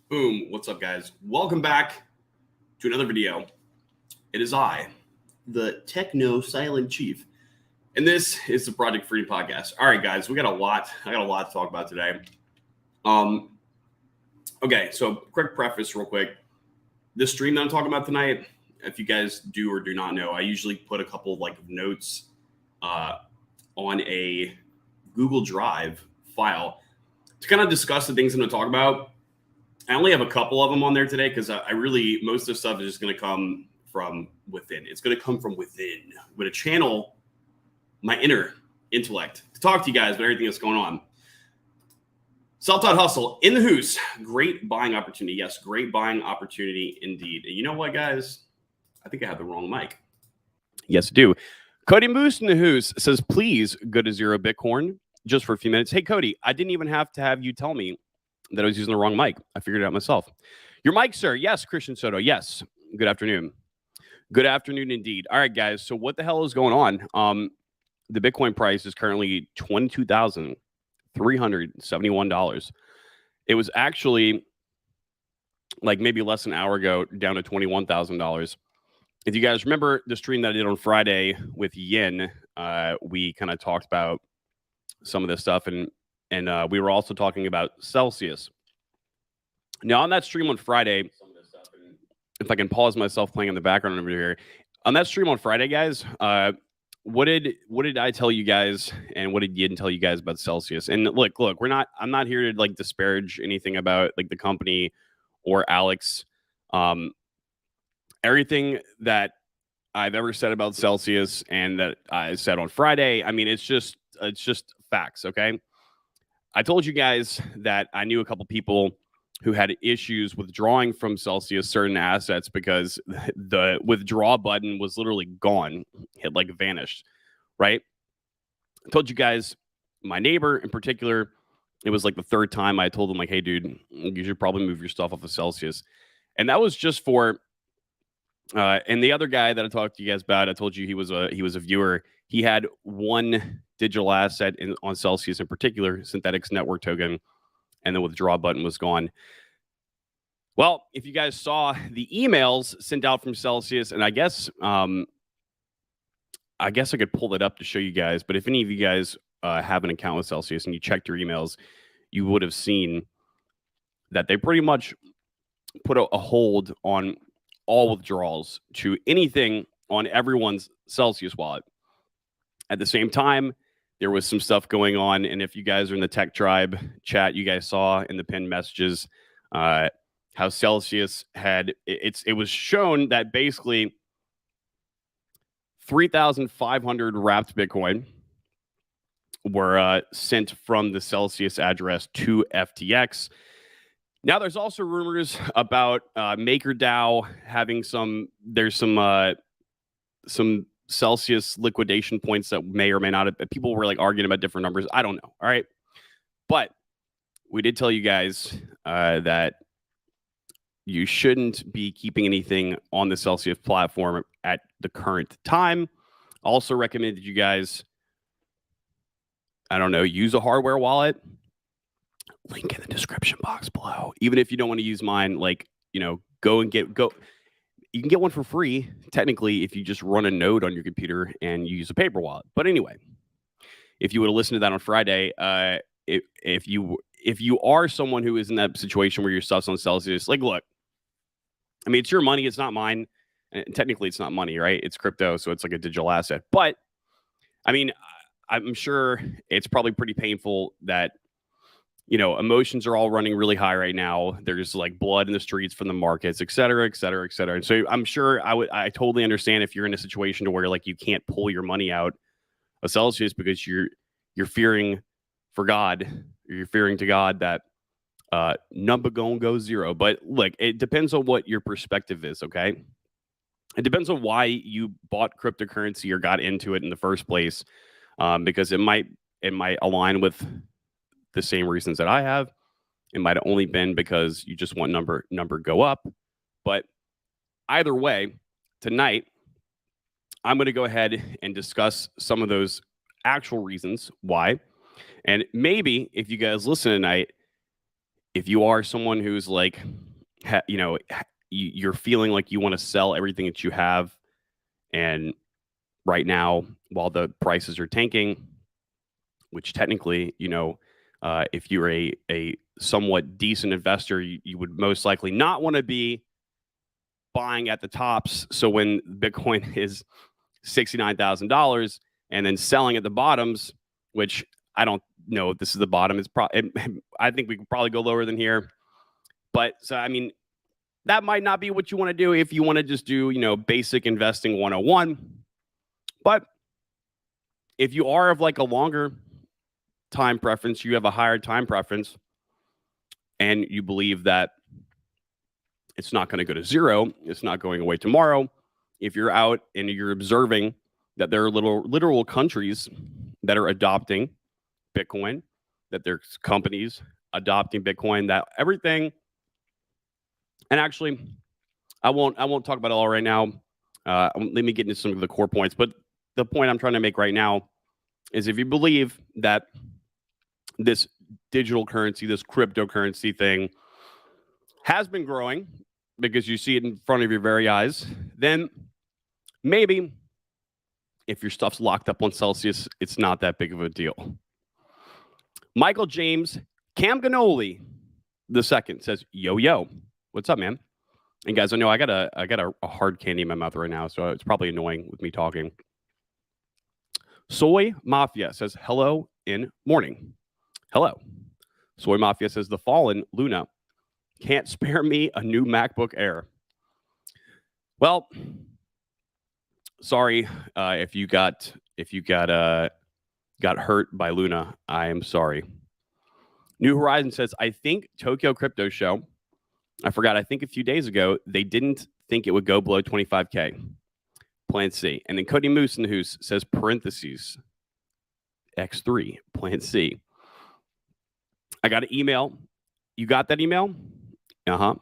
Boom. What's up, guys? Welcome back to another video. It is I, the Techno Silent Chief, and this is the Project Freedom Podcast. All right, guys, I got a lot to talk about today. Okay, so quick preface real quick. This stream that I'm talking about tonight, if you guys do or do not know, I usually put a couple of notes on a Google Drive file to kind of discuss the things I'm going to talk about. I only have a couple of them on there today because I really, most of the stuff is just going to come from within. It's going to come from within. I'm going to channel my inner intellect to talk to you guys about everything that's going on. Self-taught hustle in the hoose. Great buying opportunity. Yes, great buying opportunity indeed. And you know what, guys? I think I have the wrong mic. Yes, I do. Cody Moose in the hoose says, please go to zero Bitcoin just for a few minutes. Hey, Cody, I didn't even have to have you tell me that I was using the wrong mic. I figured it out myself. Your mic, sir. Yes, Christian Soto. Yes. Good afternoon. Good afternoon indeed. All right, guys. So what the hell is going on? The Bitcoin price is currently $22,371. It was actually maybe less than an hour ago down to $21,000. If you guys remember the stream that I did on Friday with Yin, we kind of talked about some of this stuff, and we were also talking about Celsius. Now, on that stream on Friday, if I can pause myself playing in the background over here, on that stream on Friday, guys, what did I tell you guys, and what did Yin tell you guys about Celsius? And look, I'm not here to disparage anything about the company or Alex. Everything that I've ever said about Celsius and that I said on Friday, I mean, it's just facts, okay? I told you guys that I knew a couple people who had issues withdrawing from Celsius certain assets because the withdraw button was literally gone. It vanished, right? I told you guys, my neighbor in particular, it was the third time I told him hey, dude, you should probably move your stuff off of Celsius. And that was just for, and the other guy that I talked to you guys about, I told you he was a viewer. He had one digital asset on Celsius in particular, Synthetics Network Token, and the withdraw button was gone. Well, if you guys saw the emails sent out from Celsius, and I guess I could pull it up to show you guys, but if any of you guys have an account with Celsius and you checked your emails, you would have seen that they pretty much put a hold on all withdrawals to anything on everyone's Celsius wallet. At the same time, there was some stuff going on, and if you guys are in the Tech Tribe chat, you guys saw in the pinned messages how Celsius had it was shown that basically 3,500 wrapped Bitcoin were sent from the Celsius address to FTX. Now, there's also rumors about MakerDAO having some Celsius liquidation points that may or may not have. People were arguing about different numbers. I don't know. All right. But we did tell you guys that you shouldn't be keeping anything on the Celsius platform at the current time. Also recommended you guys, I don't know, use a hardware wallet. Link in the description box below. Even if you don't want to use mine, go. You can get one for free, technically, if you just run a node on your computer and you use a paper wallet. But anyway, if you would have listened to that on Friday, if you are someone who is in that situation where your stuff's on Celsius, look, I mean, it's your money, it's not mine. And technically, it's not money, right? It's crypto, so it's a digital asset. But I mean, I'm sure it's probably pretty painful that emotions are all running really high right now. There's blood in the streets from the markets, et cetera, et cetera, et cetera. And so I'm sure I totally understand if you're in a situation to where you can't pull your money out of Celsius because you're fearing for God, or you're fearing to God that number gonna go zero. But look, it depends on what your perspective is, okay? It depends on why you bought cryptocurrency or got into it in the first place, because it might align with the same reasons that I have. It might have only been because you just want number go up. But either way, tonight, I'm going to go ahead and discuss some of those actual reasons why. And maybe if you guys listen tonight, if you are someone who's like, you're feeling like you want to sell everything that you have, and right now, while the prices are tanking, which technically, if you're a somewhat decent investor, you would most likely not want to be buying at the tops. So when Bitcoin is $69,000 and then selling at the bottoms, which I don't know if this is the bottom. I think we could probably go lower than here. But so, I mean, that might not be what you want to do if you want to just do, basic investing 101. But if you are of like a longer time preference, you have a higher time preference, and you believe that it's not going to go to zero, it's not going away tomorrow. If you're out and you're observing that there are literal countries that are adopting Bitcoin, that there's companies adopting Bitcoin, that everything, and actually, I won't talk about it all right now. Let me get into some of the core points. But the point I'm trying to make right now is if you believe that this digital currency, this cryptocurrency thing has been growing because you see it in front of your very eyes, then maybe if your stuff's locked up on Celsius, it's not that big of a deal. Michael James Camganoli II says, yo, what's up, man? And guys, I know I got a hard candy in my mouth right now, so it's probably annoying with me talking. Soy Mafia says, hello in morning. Hello. Soy Mafia says, the fallen Luna can't spare me a new MacBook Air. Well, sorry if you got hurt by Luna. I am sorry. New Horizon says, I think Tokyo Crypto Show, I forgot, I think a few days ago, they didn't think it would go below 25K. Plan C. And then Cody Moose in the Hoose says, parentheses, X3, Plan C. I got an email. You got that email? Uh-huh.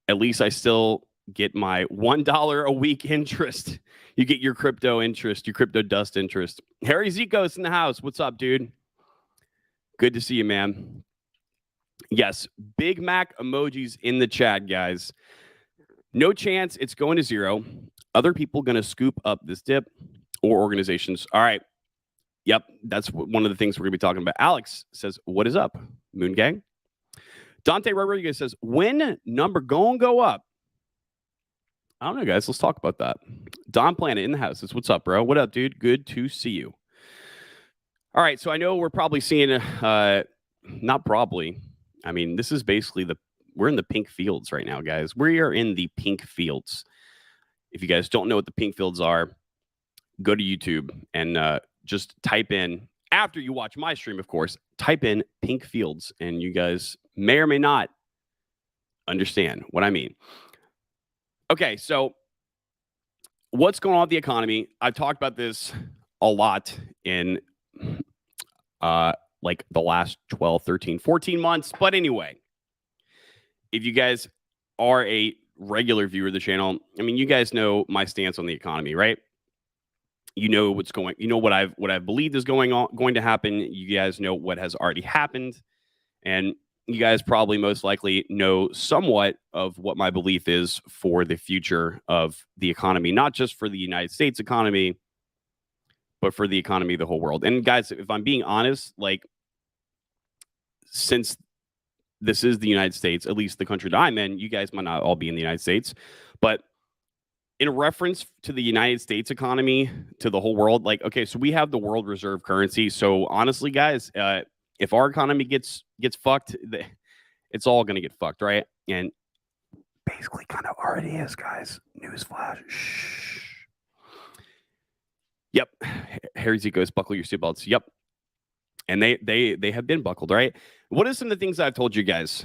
At least I still get my $1 a week interest. You get your crypto interest, your crypto dust interest. Harry Zikos in the house. What's up, dude? Good to see you, man. Yes, Big Mac emojis in the chat, guys. No chance it's going to zero. Other people going to scoop up this dip, or organizations. All right. Yep, that's one of the things we're going to be talking about. Alex says, what is up, Moon Gang? Dante Rodriguez says, when number going go up? I don't know, guys. Let's talk about that. Don Planet in the house says, what's up, bro? What up, dude? Good to see you. All right, so I know we're probably seeing, not probably. I mean, this is basically we're in the pink fields right now, guys. We are in the pink fields. If you guys don't know what the pink fields are, go to YouTube and just type in, after you watch my stream, of course, type in pink fields, and you guys may or may not understand what I mean. Okay, so what's going on with the economy? I've talked about this a lot in like the last 12, 13, 14 months. But anyway, if you guys are a regular viewer of the channel, I mean, you guys know my stance on the economy, right? You know what's going, you know what I've believed is going to happen. You guys know what has already happened. And you guys probably most likely know somewhat of what my belief is for the future of the economy, not just for the United States economy, but for the economy of the whole world. And guys, if I'm being honest, like, since this is the United States, at least the country that I'm in, you guys might not all be in the United States, but in reference to the United States economy, to the whole world, like, okay, so we have the world reserve currency. So honestly, guys, if our economy gets fucked, it's all going to get fucked, right? And basically kind of already is, guys. Newsflash. Shh. Yep. Harry Z goes, buckle your seatbelts. Yep. And they have been buckled, right? What are some of the things I've told you guys?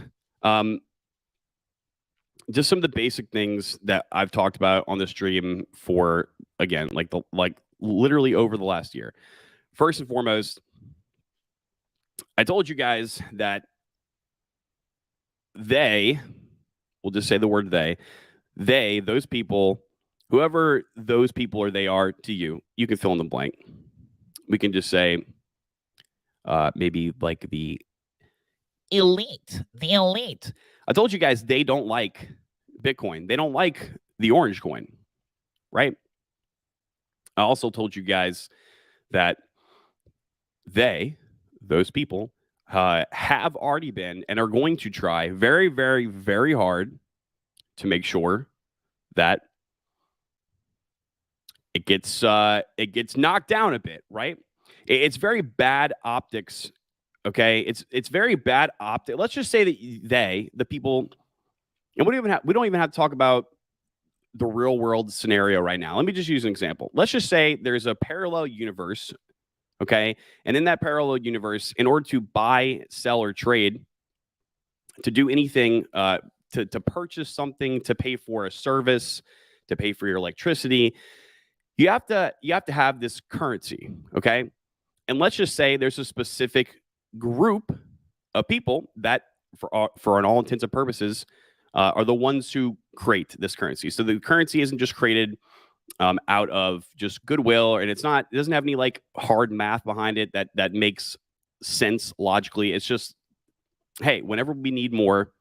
Just some of the basic things that I've talked about on the stream for, again, like literally over the last year. First and foremost, I told you guys that we'll just say the word those people, whoever those people or they are to you, you can fill in the blank. We can just say maybe like the elite. The elite. I told you guys they don't like Bitcoin. They don't like the orange coin, right? I also told you guys that those people, have already been and are going to try very, very, very hard to make sure that it gets knocked down a bit, right? It's very bad optics. Okay, it's very bad optics. Let's just say that the people, and we don't even have to talk about the real world scenario right now. Let me just use an example. Let's just say there's a parallel universe, okay, and in that parallel universe, in order to buy, sell, or trade, to do anything, to purchase something, to pay for a service, to pay for your electricity, you have to have this currency, okay? And let's just say there's a specific group of people that, for all intents and purposes, are the ones who create this currency. So the currency isn't just created out of just goodwill, and it doesn't have any like hard math behind it that makes sense logically. It's just, hey, whenever we need more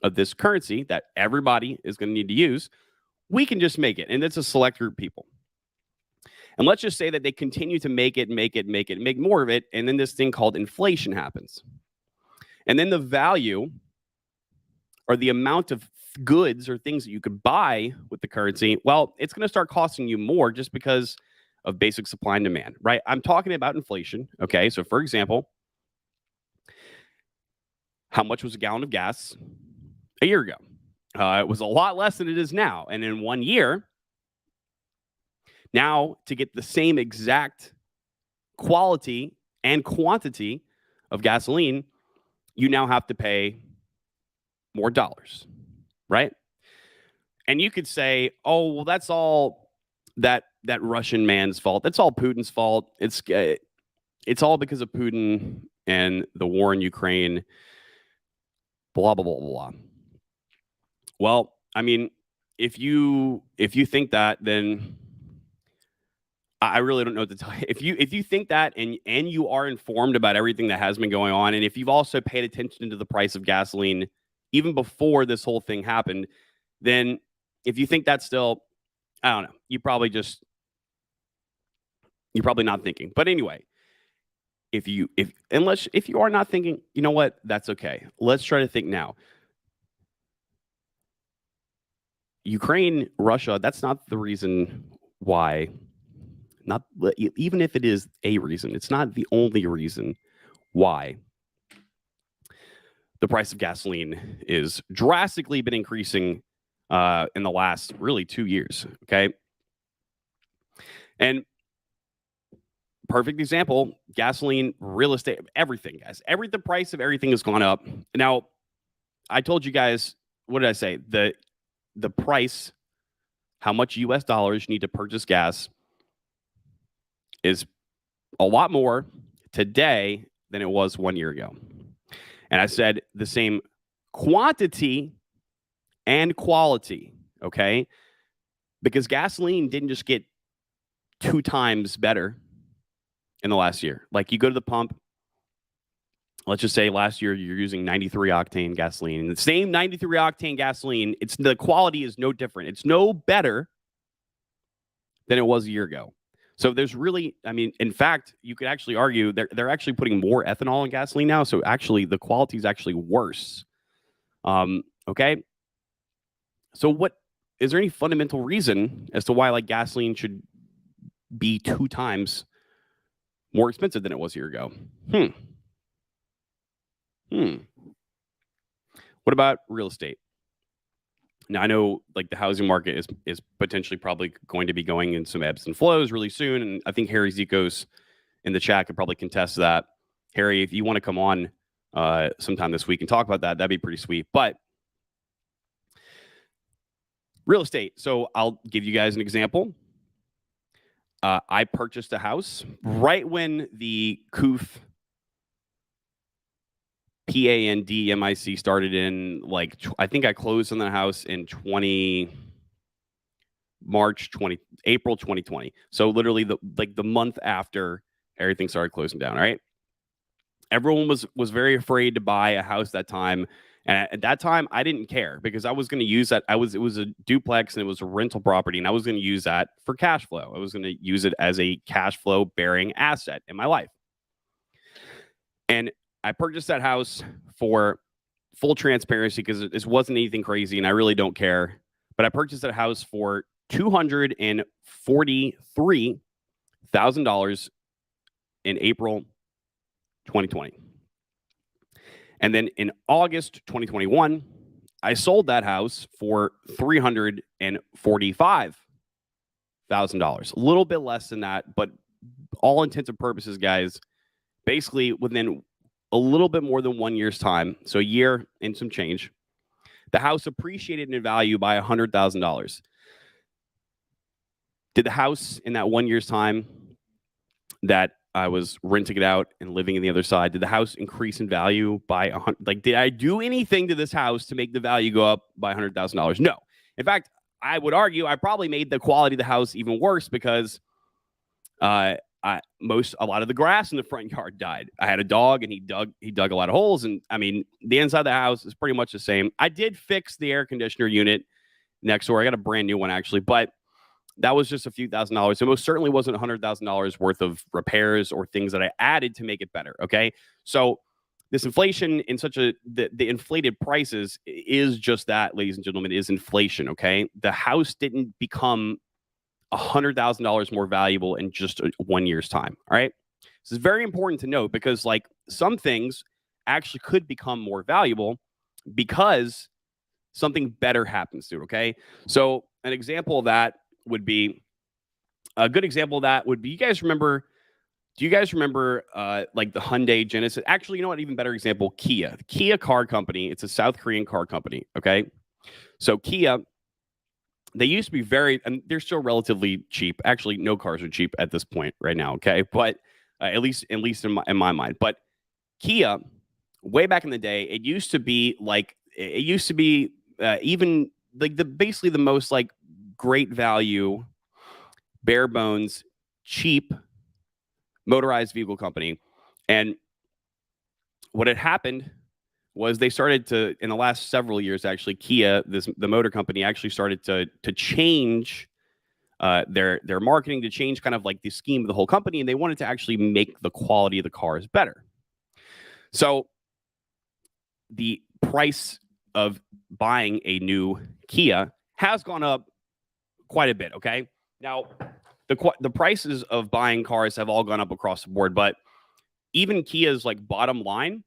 of this currency that everybody is going to need to use, we can just make it, and it's a select group of people. And let's just say that they continue to make more of it, and then this thing called inflation happens. And then the value, or the amount of goods or things that you could buy with the currency, well, it's going to start costing you more just because of basic supply and demand, right? I'm talking about inflation, okay? So for example, how much was a gallon of gas a year ago? It was a lot less than it is now. And in 1 year, now, to get the same exact quality and quantity of gasoline, you now have to pay more dollars, right? And you could say, oh, well, that's all that Russian man's fault. That's all Putin's fault. It's all because of Putin and the war in Ukraine, blah, blah, blah, blah. Well, I mean, if you think that, then I really don't know what to tell you. If you think that, and you are informed about everything that has been going on, and if you've also paid attention to the price of gasoline even before this whole thing happened, then if you think that's still, I don't know, you're probably not thinking. But anyway, if you are not thinking, you know what? That's okay. Let's try to think now. Ukraine, Russia, that's not the reason why. Not even if it is a reason, it's not the only reason why the price of gasoline is drastically been increasing in the last really 2 years. Okay, and perfect example: gasoline, real estate, everything, guys. The price of everything has gone up. Now, I told you guys, what did I say? The price, how much U.S. dollars you need to purchase gas, is a lot more today than it was 1 year ago. And I said the same quantity and quality, okay? Because gasoline didn't just get 2 times better in the last year. Like, you go to the pump, let's just say last year you're using 93 octane gasoline. And the same 93 octane gasoline, the quality is no different. It's no better than it was a year ago. So there's really, I mean, in fact, you could actually argue they're actually putting more ethanol in gasoline now. So actually, the quality is actually worse. Okay. So what is there any fundamental reason as to why like gasoline should be 2 times more expensive than it was a year ago? What about real estate? Now, I know like the housing market is potentially probably going to be going in some ebbs and flows really soon. And I think Harry Zikos in the chat could probably contest that. Harry, if you want to come on sometime this week and talk about that, that'd be pretty sweet. But real estate. So I'll give you guys an example. I purchased a house right when the COOF PANDMIC started in I think I closed on the house in April 2020. So literally the month after everything started closing down, right? Everyone was very afraid to buy a house that time. And at that time, I didn't care because I was going to use that. It was a duplex and it was a rental property, and I was going to use that for cash flow. I was going to use it as a cash flow bearing asset in my life. And I purchased that house for full transparency because this wasn't anything crazy, and I really don't care. But I purchased that house for $243,000 in April 2020. And then in August 2021, I sold that house for $345,000. A little bit less than that, but all intents and purposes, guys, basically within a little bit more than 1 year's time, so a year and some change, the house appreciated in value by $100,000. Did the house in that 1 year's time that I was renting it out and living in the other side, did the house increase in value by did I do anything to this house to make the value go up by $100,000? No. In fact, I would argue I probably made the quality of the house even worse because a lot of the grass in the front yard died. I had a dog and he dug a lot of holes. And I mean, the inside of the house is pretty much the same. I did fix the air conditioner unit next door. I got a brand new one actually, but that was just a few $1,000s. It most certainly wasn't $100,000 worth of repairs or things that I added to make it better. Okay. So this inflation in the inflated prices is just that, ladies and gentlemen, is inflation. Okay. The house didn't become $100,000 more valuable in just 1 year's time. All right. This is very important to note because some things actually could become more valuable because something better happens to it. Okay. So a good example of that would be, do you guys remember the Hyundai Genesis? Actually, you know what? Even better example, Kia. The Kia car company. It's a South Korean car company. Okay. So Kia, they used to be and they're still relatively cheap. Actually, no cars are cheap at this point right now. Okay. But at least in my mind. But Kia, way back in the day, it used to be even basically the most great value, bare bones, cheap motorized vehicle company. And what had happened was they started to, in the last several years, actually, Kia, the motor company, actually started to change their marketing, to change kind of the scheme of the whole company, and they wanted to actually make the quality of the cars better. So the price of buying a new Kia has gone up quite a bit. Okay. Now, the prices of buying cars have all gone up across the board, but even Kia's bottom line,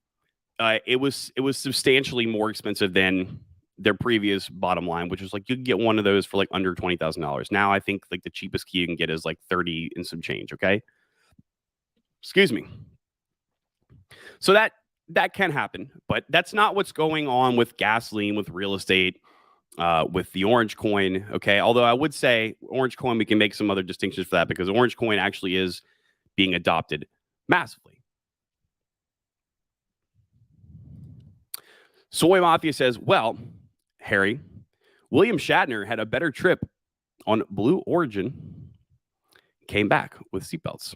it was substantially more expensive than their previous bottom line, which was you could get one of those for under $20,000. Now I think the cheapest Kia you can get is 30 and some change. Okay. Excuse me. So that can happen, but that's not what's going on with gasoline, with real estate, with the orange coin. Okay. Although I would say orange coin, we can make some other distinctions for that because orange coin actually is being adopted massively. Soy Mafia says, well, Harry, William Shatner had a better trip on Blue Origin, came back with seatbelts.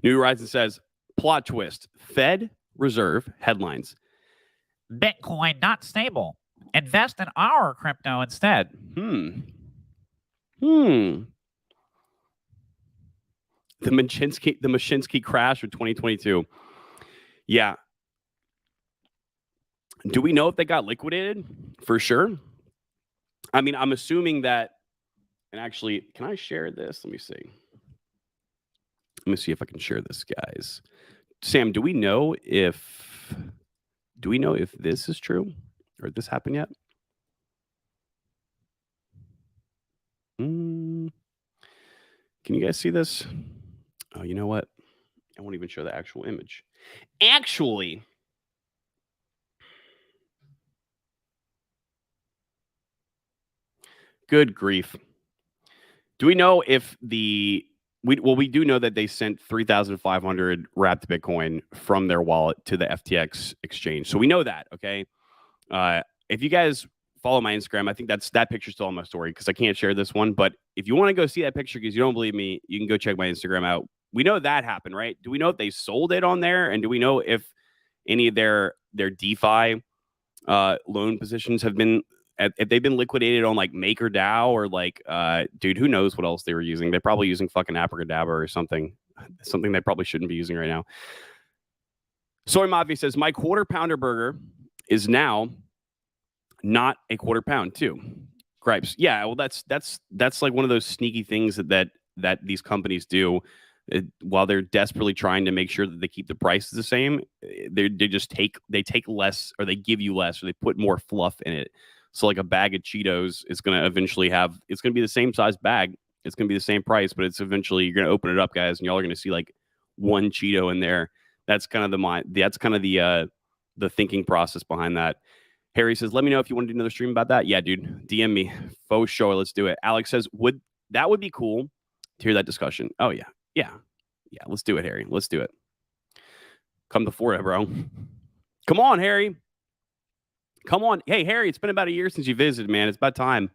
New Horizon says, plot twist, Fed Reserve headlines. Bitcoin not stable. Invest in our crypto instead. The Mashinsky crash of 2022. Yeah. Do we know if they got liquidated? For sure. I mean, I'm assuming that, and actually, can I share this? Let me see. Let me see if I can share this, guys. Sam, do we know if this is true or this happened yet? Can you guys see this? Oh, you know what? I won't even show the actual image. Actually, good grief. Do we know if we do know that they sent 3,500 wrapped Bitcoin from their wallet to the FTX exchange. So we know that, okay? If you guys follow my Instagram, I think that picture's still on my story because I can't share this one. But if you want to go see that picture because you don't believe me, you can go check my Instagram out. We know that happened, right? Do we know if they sold it on there? And do we know if any of their DeFi loan positions have been, if they've been liquidated on like MakerDAO or like, dude, who knows what else they were using? They're probably using fucking Abracadabra or something they probably shouldn't be using right now. Soy Mafia says, my quarter pounder burger is now not a quarter pound too. Gripes. Yeah, well, that's like one of those sneaky things that these companies do. While they're desperately trying to make sure that they keep the prices the same, they just take less, or they give you less, or they put more fluff in it. So like a bag of Cheetos is going to eventually have, it's going to be the same size bag, it's going to be the same price, but it's eventually, you're going to open it up, guys, and y'all are going to see like one Cheeto in there. That's kind of the thinking process behind that. Harry says, let me know if you want to do another stream about that. Yeah, dude, DM me. Faux sure, let's do it. Alex says, would be cool to hear that discussion. Oh yeah. Yeah, let's do it, Harry. Let's do it. Come to Florida, bro. Come on, Harry. Come on. Hey, Harry, it's been about a year since you visited, man. It's about time.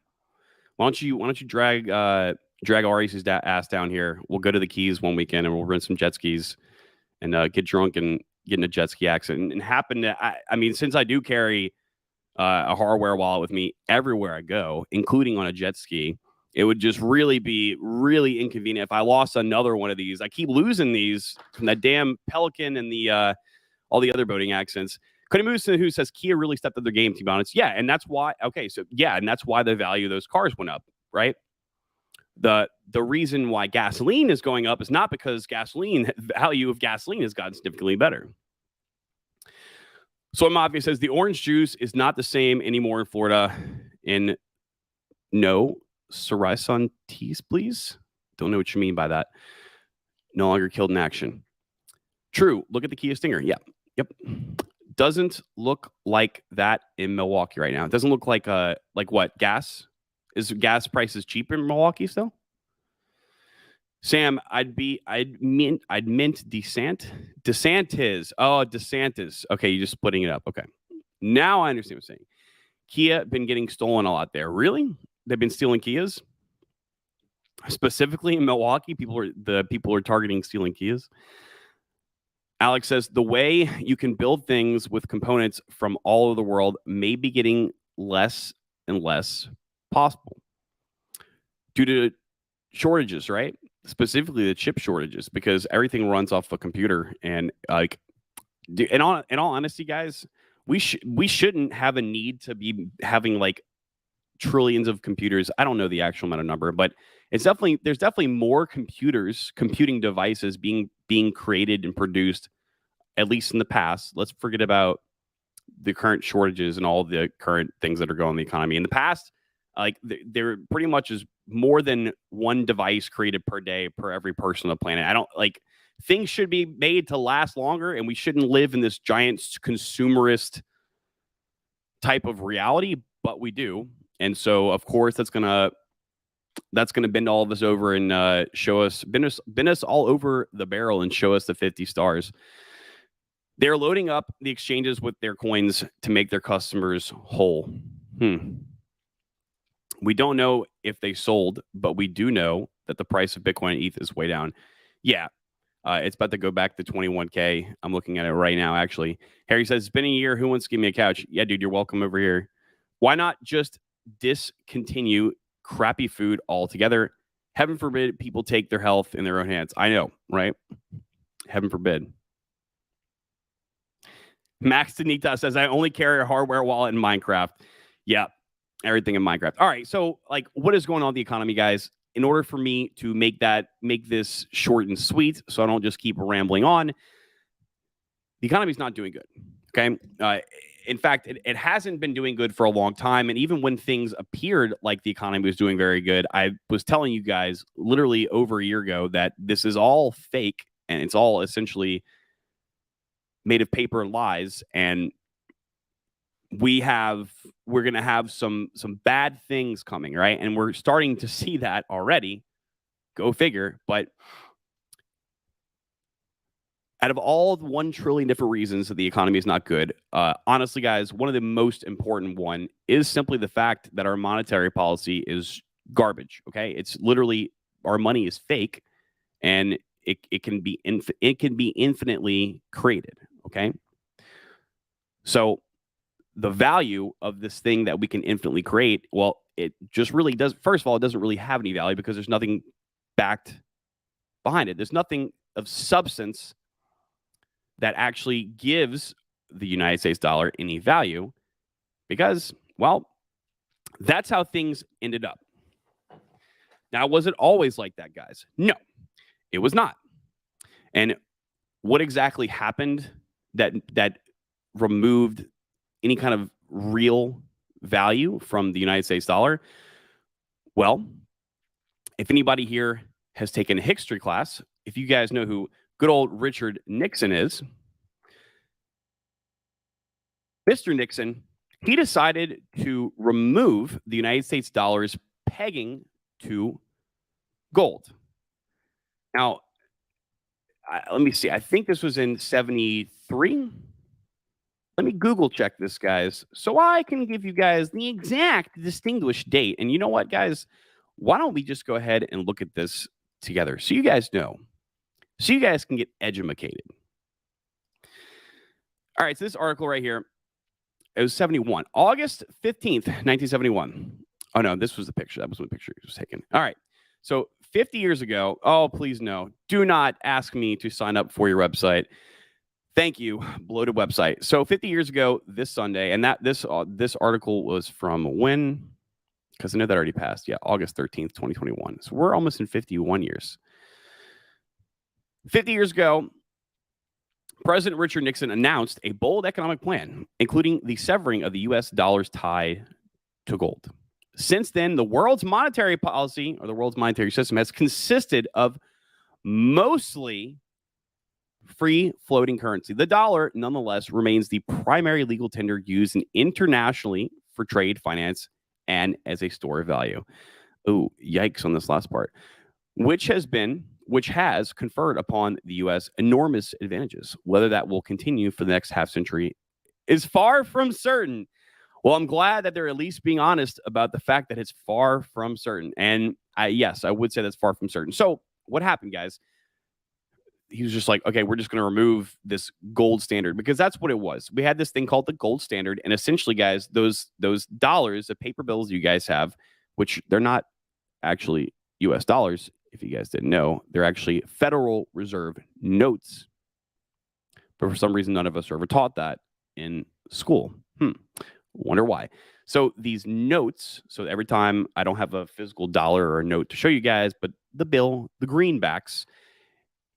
Why don't you drag Ari's ass down here? We'll go to the Keys one weekend and we'll rent some jet skis and get drunk and get in a jet ski accident. And happen to, I mean, since I do carry a hardware wallet with me everywhere I go, including on a jet ski, it would just really be really inconvenient if I lost another one of these. I keep losing these from that damn Pelican and the all the other boating accents. Cody Moose, who says Kia really stepped up their game, to be honest. Yeah, and that's why. Okay, so yeah, and that's why the value of those cars went up, right? The reason why gasoline is going up is not because value of gasoline has gotten significantly better. So Mafia says the orange juice is not the same anymore in Florida. No. Sarais on teas, please. Don't know what you mean by that. No longer killed in action. True. Look at the Kia Stinger. Yeah. Yep. Doesn't look like that in Milwaukee right now. It doesn't look like what? Gas? Is gas prices cheaper in Milwaukee still? Sam, I'd mint DeSantis. Oh, DeSantis. Okay, you're just splitting it up. Okay. Now I understand what you're saying. Kia been getting stolen a lot there. Really? They've been stealing Kias, specifically in Milwaukee. People are targeting stealing Kias. Alex says the way you can build things with components from all over the world may be getting less and less possible due to shortages, right? Specifically the chip shortages, because everything runs off a computer. And like, in all honesty, guys, we shouldn't have a need to be having like trillions of computers. I don't know the actual amount of number, but there's definitely more computing devices being created and produced, at least in the past. Let's forget about the current shortages and all the current things that are going in the economy. In the past, like there pretty much is more than one device created per day per every person on the planet. I don't like, things should be made to last longer, and we shouldn't live in this giant consumerist type of reality, but we do. And so, of course, that's gonna bend all of us over and bend us all over the barrel and show us the 50 stars. They're loading up the exchanges with their coins to make their customers whole. We don't know if they sold, but we do know that the price of Bitcoin and ETH is way down. Yeah, it's about to go back to 21K. I'm looking at it right now, actually. Harry says, it's been a year. Who wants to give me a couch? Yeah, dude, you're welcome over here. Why not just discontinue crappy food altogether? Heaven forbid people take their health in their own hands. I know, right? Heaven forbid. Max Danita says, I only carry a hardware wallet in Minecraft. Yeah, everything in Minecraft. All right, so like, what is going on in the economy, guys? In order for me to make this short and sweet, so I don't just keep rambling on, the economy's not doing good. Okay. In fact, it hasn't been doing good for a long time. And even when things appeared like the economy was doing very good, I was telling you guys literally over a year ago that this is all fake and it's all essentially made of paper and lies. And we're going to have some bad things coming, right? And we're starting to see that already. Go figure. But out of all the 1 trillion different reasons that the economy is not good, honestly, guys, one of the most important one is simply the fact that our monetary policy is garbage. Okay, it's literally, our money is fake, and it can be infinitely created. Okay, so the value of this thing that we can infinitely create, well, it just really does. First of all, it doesn't really have any value because there's nothing backed behind it. There's nothing of substance that actually gives the United States dollar any value because, well, that's how things ended up. Now, was it always like that, guys? No, it was not. And what exactly happened that removed any kind of real value from the United States dollar? Well, if anybody here has taken a history class, if you guys know who good old Richard Nixon is, Mr. Nixon, he decided to remove the United States dollar's pegging to gold. Now, let me see. I think this was in 73. Let me Google check this, guys, so I can give you guys the exact distinguished date. And you know what, guys? Why don't we just go ahead and look at this together so you guys know, so you guys can get edumacated. All right, so this article right here, it was 71. August 15th, 1971. Oh, no, this was the picture. That was when the picture was taken. All right, so 50 years ago, oh, please no, do not ask me to sign up for your website. Thank you, bloated website. So 50 years ago this Sunday, and this article was from when? Because I know that already passed. Yeah, August 13th, 2021. So we're almost in 51 years. 50 years ago, President Richard Nixon announced a bold economic plan, including the severing of the U.S. dollar's tie to gold. Since then, the world's monetary policy, or the world's monetary system, has consisted of mostly free floating currency. The dollar, nonetheless, remains the primary legal tender used internationally for trade, finance, and as a store of value. Oh, yikes on this last part. Which has conferred upon the U.S. enormous advantages. Whether that will continue for the next half century is far from certain. Well, I'm glad that they're at least being honest about the fact that it's far from certain. And yes, I would say that's far from certain. So what happened, guys? He was just like, okay, we're just going to remove this gold standard, because that's what it was. We had this thing called the gold standard. And essentially, guys, those dollars, the paper bills you guys have, which they're not actually US dollars, if you guys didn't know, they're actually Federal Reserve notes. But for some reason, none of us are ever taught that in school. Wonder why. So these notes, so every time, I don't have a physical dollar or a note to show you guys, but the bill, the greenbacks,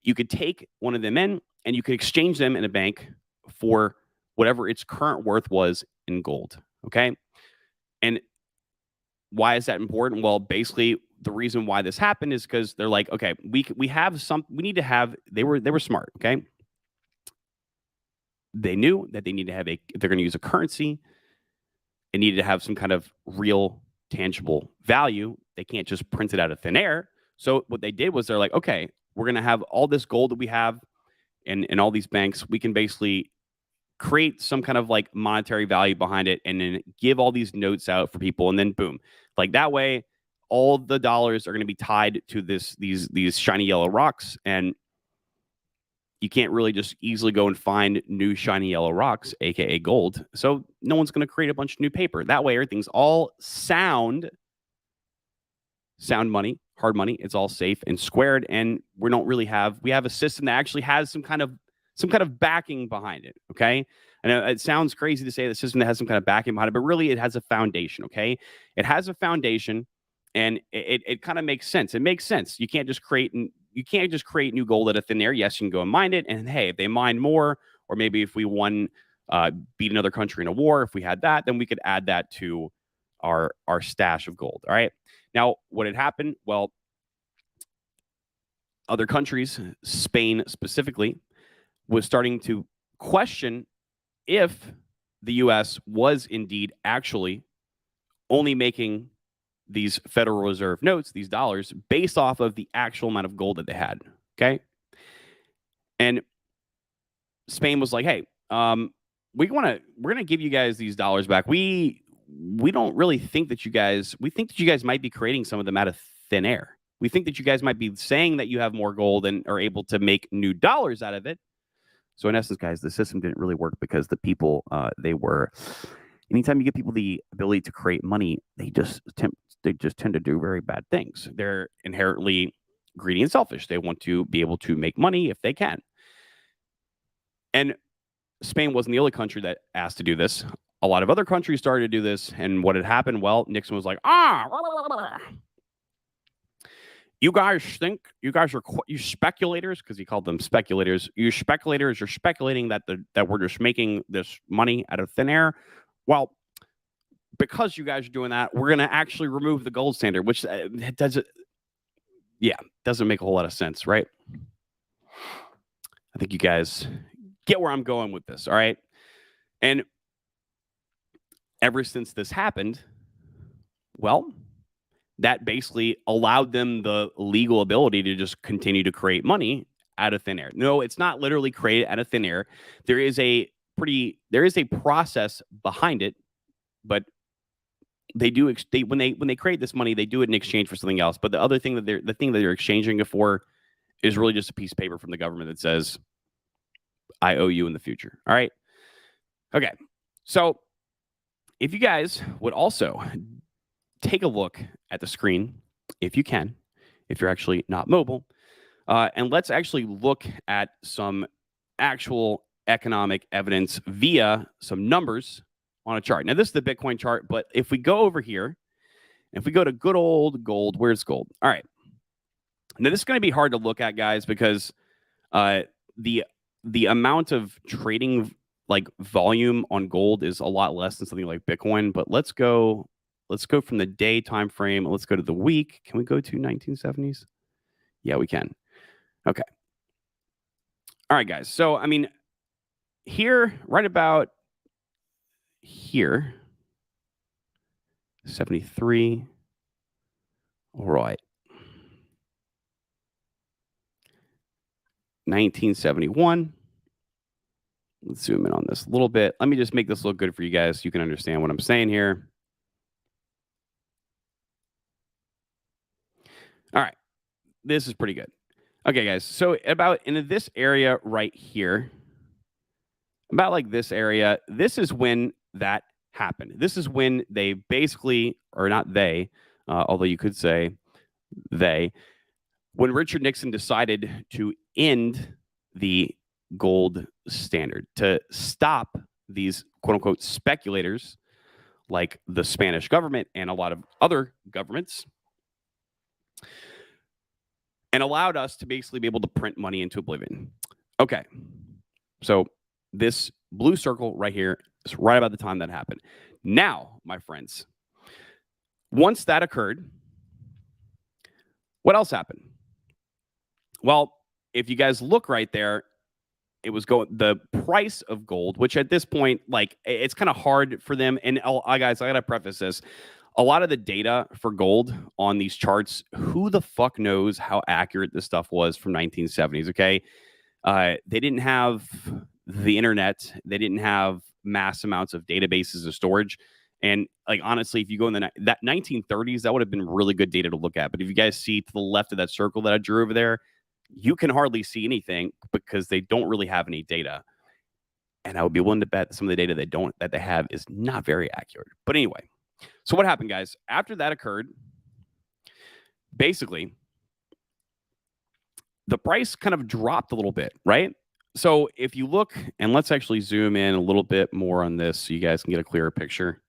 you could take one of them in and you could exchange them in a bank for whatever its current worth was in gold. Okay. And why is that important? Well, basically, the reason why this happened is because they're like, okay, we need to have, they were smart. Okay. They knew that they need to have if they're going to use a currency, it needed to have some kind of real tangible value. They can't just print it out of thin air. So what they did was they're like, okay, we're going to have all this gold that we have in all these banks. We can basically create some kind of like monetary value behind it and then give all these notes out for people. And then boom, like that way, all the dollars are going to be tied to these shiny yellow rocks. And you can't really just easily go and find new shiny yellow rocks, aka gold. So no one's going to create a bunch of new paper. That way, everything's all sound money, hard money. It's all safe and squared, and we have a system that actually has some kind of backing behind it. Okay, and it sounds crazy to say the system that has some kind of backing behind it, but really it has a foundation. Okay, it has a foundation, and it kind of makes sense. It makes sense. You can't just create new gold out of thin air. Yes, you can go and mine it, and hey, if they mine more, or maybe if we beat another country in a war, if we had that, then we could add that to our stash of gold. All right. Now, what had happened? Well, other countries, Spain specifically, was starting to question if the U.S. was indeed actually only making these Federal Reserve notes, these dollars, based off of the actual amount of gold that they had. Okay. And Spain was like, hey, we're going to give you guys these dollars back. We don't really think that we think that you guys might be creating some of them out of thin air. We think that you guys might be saying that you have more gold and are able to make new dollars out of it. So in essence, guys, the system didn't really work because the people, anytime you give people the ability to create money, they just tend to do very bad things. They're inherently greedy and selfish. They want to be able to make money if they can. And Spain wasn't the only country that asked to do this. A lot of other countries started to do this. And what had happened? Well, Nixon was like, you guys think you guys are you speculators, because he called them speculators. You speculators, you're speculating that that we're just making this money out of thin air. Well, because you guys are doing that, we're going to actually remove the gold standard, which doesn't make a whole lot of sense, right? I think you guys get where I'm going with this, all right? And ever since this happened, well, that basically allowed them the legal ability to just continue to create money out of thin air. No, it's not literally created out of thin air. There is a process behind it, but they do when they create this money, they do it in exchange for something else. But the thing that they're exchanging it for is really just a piece of paper from the government that says, I owe you in the future. All right. Okay. So if you guys would also take a look at the screen, if you can, if you're actually not mobile, and let's actually look at some actual economic evidence via some numbers on a chart. Now, this is the Bitcoin chart, but if we go over here, if we go to good old gold, where's gold? All right. Now, this is going to be hard to look at, guys, because the amount of trading like volume on gold is a lot less than something like Bitcoin. But let's go from the day time frame. Let's go to the week. Can we go to 1970s? Yeah, we can. Okay. All right, guys. So, I mean, here, right about here, 73. All right. 1971. Let's zoom in on this a little bit. Let me just make this look good for you guys so you can understand what I'm saying here. All right. This is pretty good. Okay, guys. So about in this area right here, about like this area, this is when that happened. This is when they basically, or not they, although you could say they, when Richard Nixon decided to end the gold standard, to stop these quote unquote speculators like the Spanish government and a lot of other governments, and allowed us to basically be able to print money into oblivion. Okay. So this blue circle right here is right about the time that happened. Now, my friends, once that occurred, what else happened? Well, if you guys look right there, it was the price of gold, which at this point, like, it's kind of hard for them. And guys, I got to preface this. A lot of the data for gold on these charts, who the fuck knows how accurate this stuff was from 1970s, okay? They didn't have the internet. They didn't have mass amounts of databases of storage. And like, honestly, if you go in that 1930s, that would have been really good data to look at. But if you guys see to the left of that circle that I drew over there, you can hardly see anything because they don't really have any data. And I would be willing to bet that some of the data that they have is not very accurate. But anyway, so what happened, guys? After that occurred, basically, the price kind of dropped a little bit, right? So if you look, and let's actually zoom in a little bit more on this so you guys can get a clearer picture.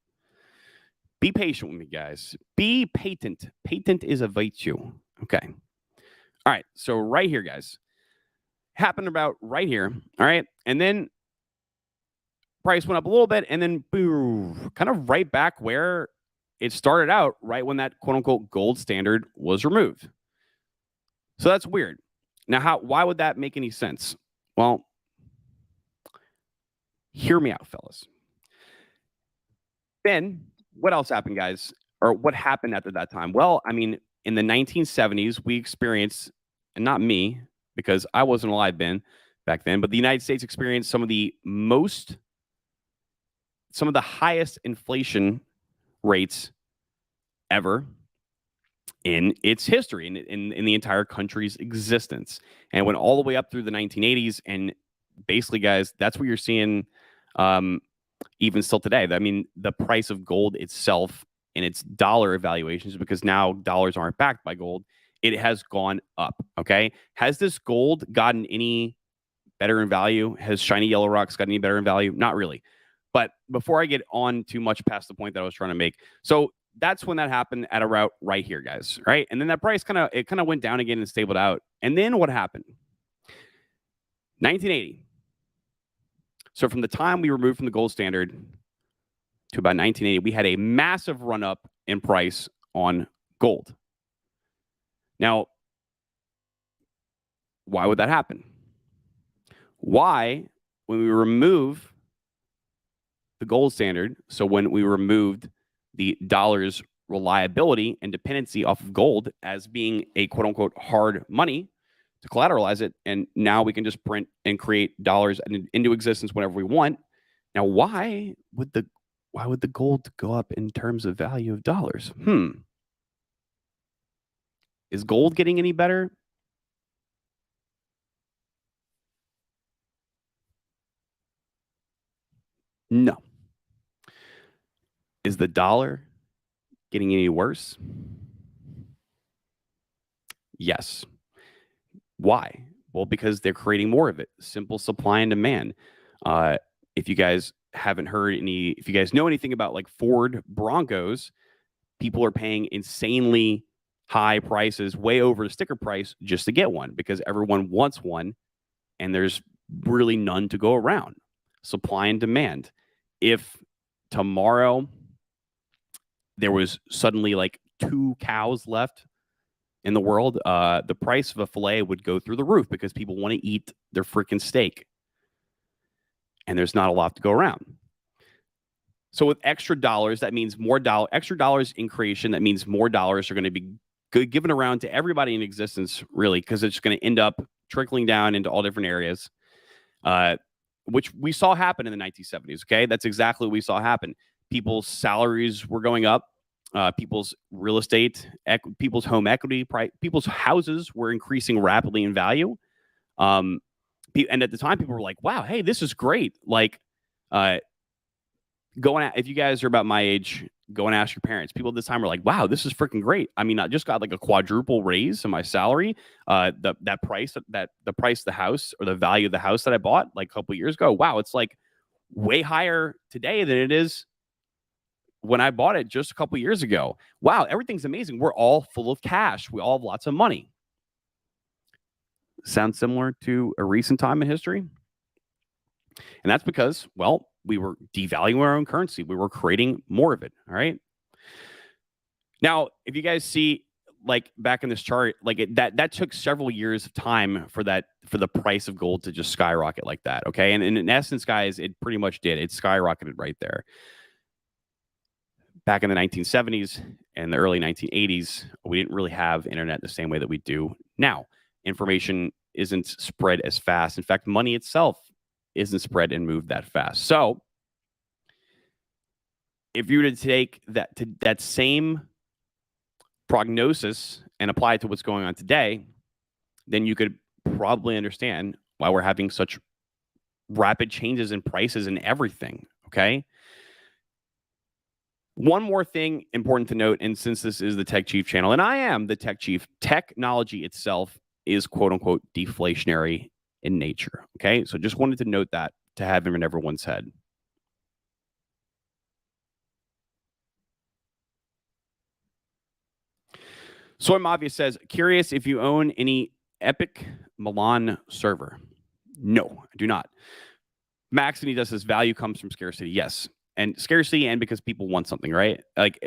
Be patient with me, guys. Be patient. Patent is a virtue. Okay. All right. So right here, guys. Happened about right here. All right. And then price went up a little bit, and then boom, kind of right back where it started out, right when that quote unquote gold standard was removed. So that's weird. Now, why would that make any sense? Well, hear me out, fellas. Then what else happened, guys? Or what happened after that time? Well, I mean, in the 1970s, we experienced, and not me, because I wasn't alive back then, but the United States experienced some of the highest inflation rates ever. in its history, in the entire country's existence. And it went all the way up through the 1980s. And basically, guys, that's what you're seeing even still today. I mean, the price of gold itself and its dollar evaluations, because now dollars aren't backed by gold, it has gone up. Okay. Has this gold gotten any better in value? Has shiny yellow rocks gotten any better in value? Not really. But before I get on too much past the point that I was trying to make, so that's when that happened at a route right here, guys. Right. And then that price kind of went down again and stabled out. And then what happened? 1980. So from the time we removed from the gold standard to about 1980, we had a massive run up in price on gold. Now, why would that happen? Why, when we remove the gold standard, so when we removed the dollar's reliability and dependency off of gold as being a quote unquote hard money to collateralize it, and now we can just print and create dollars into existence whenever we want. Now, why would the gold go up in terms of value of dollars? Is gold getting any better? No. Is the dollar getting any worse? Yes. Why? Well, because they're creating more of it. Simple supply and demand. If you guys haven't heard if you guys know anything about like Ford Broncos, people are paying insanely high prices, way over the sticker price, just to get one because everyone wants one and there's really none to go around. Supply and demand. If tomorrow there was suddenly like 2 cows left in the world, the price of a filet would go through the roof because people want to eat their freaking steak. And there's not a lot to go around. So with extra dollars, that means extra dollars in creation. That means more dollars are going to be given around to everybody in existence, really, because it's going to end up trickling down into all different areas, which we saw happen in the 1970s. Okay, that's exactly what we saw happen. People's salaries were going up. People's real estate, people's home equity, people's houses were increasing rapidly in value. And at the time, people were like, "Wow, hey, this is great!" Like, if you guys are about my age, go and ask your parents. People at this time were like, "Wow, this is freaking great!" I mean, I just got like a quadruple raise in my salary. The price of the house or the value of the house that I bought like a couple years ago. Wow, it's like way higher today than it is when I bought it just a couple years ago. Wow, everything's amazing. We're all full of cash. We all have lots of money. Sounds similar to a recent time in history? And that's because, well, we were devaluing our own currency. We were creating more of it. All right. Now, if you guys see, like back in this chart, like that took several years of time for the price of gold to just skyrocket like that. Okay. And in essence, guys, it pretty much did. It skyrocketed right there. Back in the 1970s and the early 1980s, we didn't really have internet the same way that we do now. Information isn't spread as fast. In fact, money itself isn't spread and moved that fast. So if you were to take that same prognosis and apply it to what's going on today, then you could probably understand why we're having such rapid changes in prices and everything. Okay. One more thing important to note, and since this is the Tech Chief channel, and I am the Tech Chief, technology itself is quote unquote deflationary in nature. Okay. So just wanted to note that to have in everyone's head. Soy Mafia says, curious if you own any Epic Milan server. No, I do not. Maxini does this, value comes from scarcity. Yes. And scarcity, and because people want something, right? Like,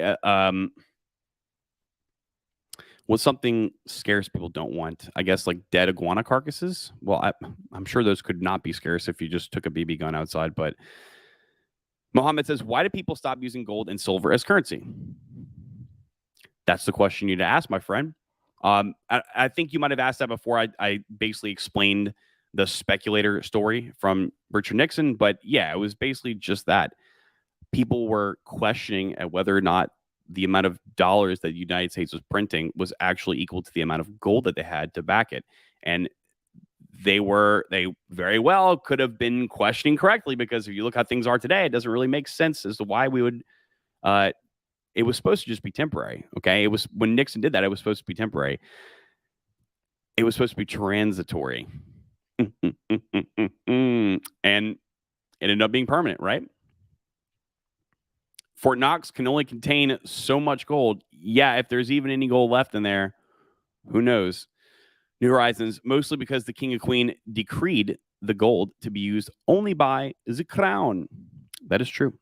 what's something scarce people don't want? I guess like dead iguana carcasses. Well, I'm sure those could not be scarce if you just took a BB gun outside. But Mohammed says, why do people stop using gold and silver as currency? That's the question you need to ask, my friend. I think you might have asked that before. I basically explained the speculator story from Richard Nixon, but yeah, it was basically just that. People were questioning at whether or not the amount of dollars that the United States was printing was actually equal to the amount of gold that they had to back it. And they very well could have been questioning correctly, because if you look how things are today, it doesn't really make sense as to why we would it was supposed to just be temporary. Okay. It was when Nixon did that, it was supposed to be temporary. It was supposed to be transitory. And it ended up being permanent, right? Fort Knox can only contain so much gold. Yeah, if there's even any gold left in there, who knows? New Horizons, mostly because the king and queen decreed the gold to be used only by the crown. That is true.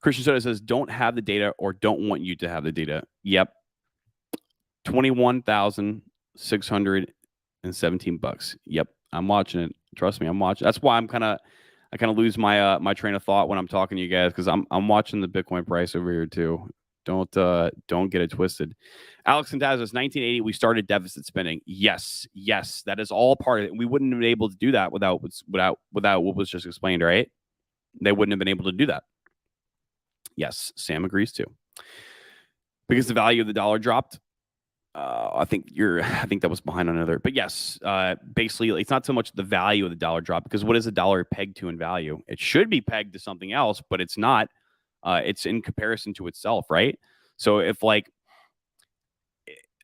Christian Soda says, don't have the data or don't want you to have the data. Yep. 21,617 bucks. Yep. I'm watching it. Trust me, I'm watching. That's why I kind of lose my my train of thought when I'm talking to you guys, because I'm watching the Bitcoin price over here too. Don't get it twisted. Alex and Taz says 1980 we started deficit spending. Yes, that is all part of it. We wouldn't have been able to do that without what was just explained, right? They wouldn't have been able to do that. Yes, Sam agrees too. Because the value of the dollar dropped. I think that was behind another. But yes, basically, it's not so much the value of the dollar drop, because what is a dollar pegged to in value? It should be pegged to something else, but it's not. It's in comparison to itself, right? So if, like,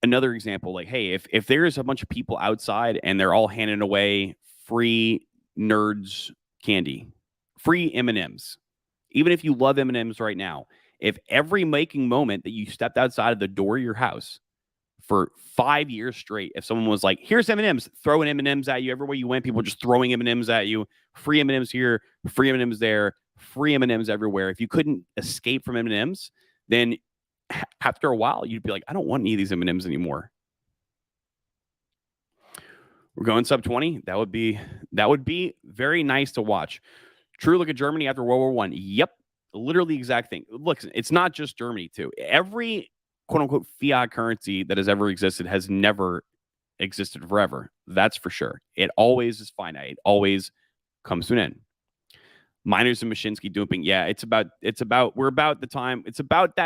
another example, like, hey, if there's a bunch of people outside and they're all handing away free nerds candy, free M&Ms, even if you love M&Ms right now, if every waking moment that you stepped outside of the door of your house for 5 years straight, if someone was like, here's M&Ms, throwing M&Ms at you everywhere you went, people just throwing M&Ms at you, free M&Ms here, free M&Ms there, free M&Ms everywhere. If you couldn't escape from M&Ms, then after a while, you'd be like, I don't want any of these M&Ms anymore. We're going sub 20. That would be very nice to watch. True look at Germany after World War I. Yep. Literally the exact thing. Look, it's not just Germany too. Every quote unquote fiat currency that has ever existed has never existed forever. That's for sure. It always is finite. It always comes to an end. Miners and Mashinsky duping. Yeah, it's about that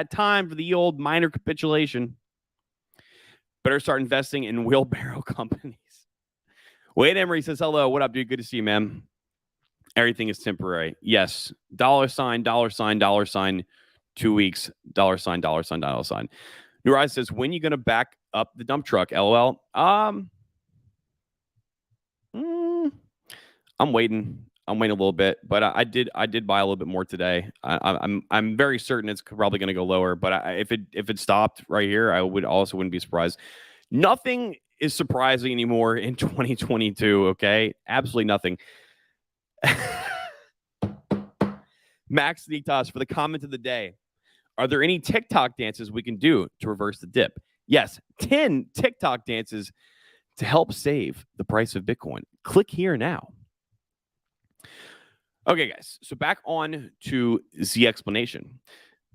time for the old miner capitulation. Better start investing in wheelbarrow companies. Wade Emery says, hello, what up, dude? Good to see you, man. Everything is temporary. Yes. $sign, $sign, 2 weeks, $sign, $sign. New Rise says, when you going to back up the dump truck? LOL. I'm waiting. I'm waiting a little bit, but I did buy a little bit more today. I'm very certain it's probably going to go lower, but if it stopped right here, I wouldn't be surprised. Nothing is surprising anymore in 2022. Okay, absolutely nothing. Max Nitas for the comment of the day. Are there any TikTok dances we can do to reverse the dip? Yes, 10 TikTok dances to help save the price of Bitcoin. Click here now. Okay, guys. So back on to the explanation.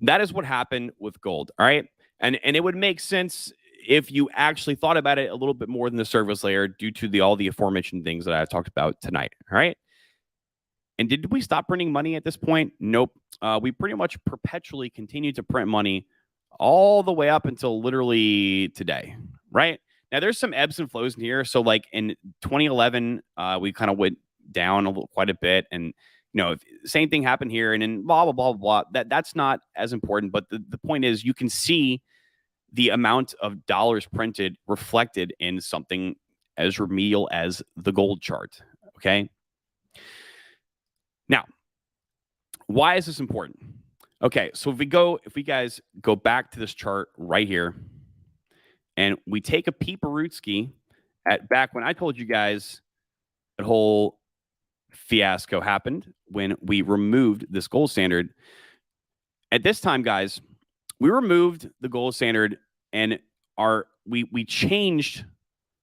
That is what happened with gold. All right. And it would make sense if you actually thought about it a little bit more than the service layer, due to all the aforementioned things that I talked about tonight. All right. And did we stop printing money at this point? Nope. We pretty much perpetually continue to print money all the way up until literally today, right? Now, there's some ebbs and flows in here. So, like in 2011, we kind of went down quite a bit. And, same thing happened here. And then blah, blah, blah, blah. That's not as important. But the point is, you can see the amount of dollars printed reflected in something as remedial as the gold chart, okay? Now, why is this important? Okay, so if we guys go back to this chart right here, and we take a peeperooski at back when I told you guys that whole fiasco happened when we removed this gold standard. At this time, guys, we removed the gold standard and we changed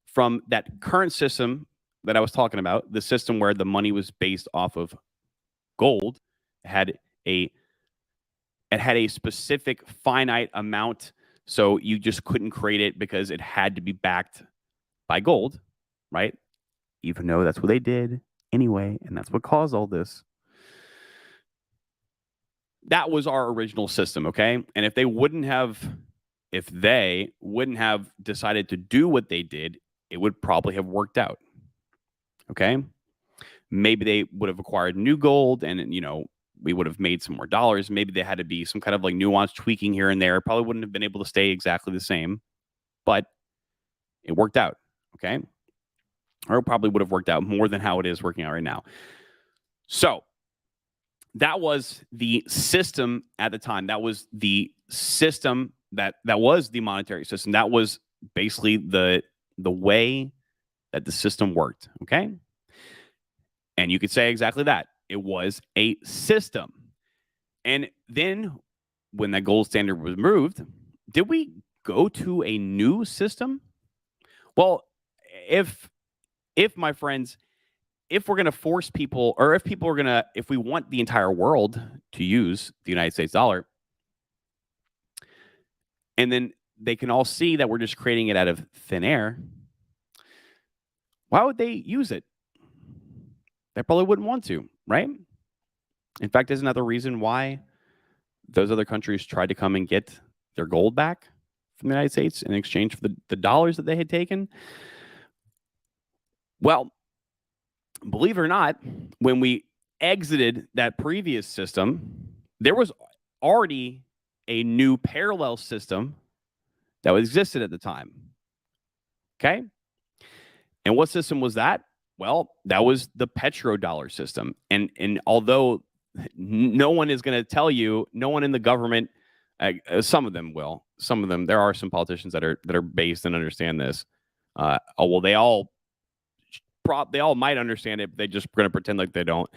from that current system that I was talking about, the system where the money was based off of gold, had a specific finite amount, so you just couldn't create it because it had to be backed by gold, right? Even though that's what they did anyway, and that's what caused all this. that was our original system, okay? And if they wouldn't have decided to do what they did, it would probably have worked out. Okay? Maybe they would have acquired new gold and we would have made some more dollars. Maybe they had to be some kind of like nuanced tweaking here and there. Probably wouldn't have been able to stay exactly the same, but it worked out. Okay? Or it probably would have worked out more than how it is working out right now. So that was the system at the time. That was the system that was the monetary system. That was basically the way that the system worked. Okay. And you could say exactly that. It was a system. And then when that gold standard was removed, did we go to a new system? Well, if my friends, if we're going to force people, or if people are going to, if we want the entire world to use the United States dollar, and then they can all see that we're just creating it out of thin air, why would they use it? They probably wouldn't want to, right? In fact, isn't that the reason why those other countries tried to come and get their gold back from the United States in exchange for the dollars that they had taken? Well, believe it or not, when we exited that previous system, there was already a new parallel system that existed at the time. Okay? And what system was that? Well, that was the petrodollar system. And although no one is going to tell you, no one in the government, some of them will. Some of them, there are some politicians that are based and understand this. Well, they all might understand it, but they're just going to pretend like they don't.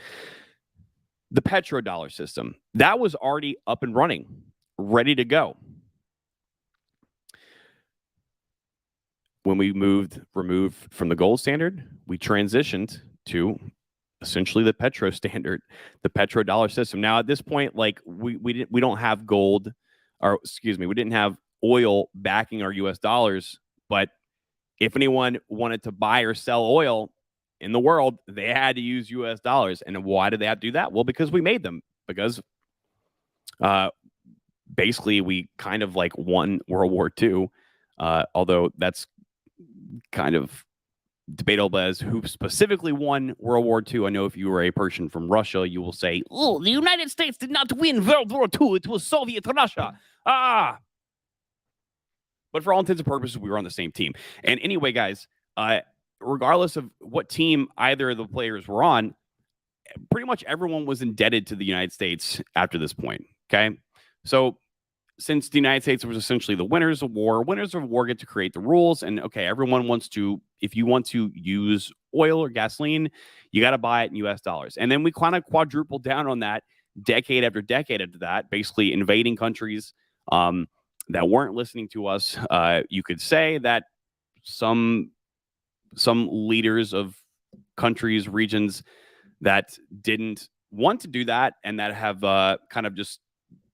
The petrodollar system, that was already up and running, ready to go. When we removed from the gold standard, we transitioned to essentially the petro standard, the petrodollar system. Now, at this point, like we don't have gold, or excuse me, we didn't have oil backing our U.S. dollars. But if anyone wanted to buy or sell oil in the world, they had to use U.S. dollars. And why did they have to do that? Well, because we made them. Because basically, we kind of like won World War II, although that's kind of debatable as who specifically won World War II. I know if you were a person from Russia, you will say, "Oh, the United States did not win World War II. It was Soviet Russia." But for all intents and purposes, we were on the same team. And anyway, guys, regardless of what team either of the players were on, pretty much everyone was indebted to the United States after this point. Okay, so since the United States was essentially the winners of war get to create the rules. And okay, everyone wants to, if you want to use oil or gasoline, you got to buy it in US dollars. And then we kind of quadrupled down on that decade after decade after that, basically invading countries that weren't listening to us. You could say that some leaders of countries, regions that didn't want to do that and that have kind of just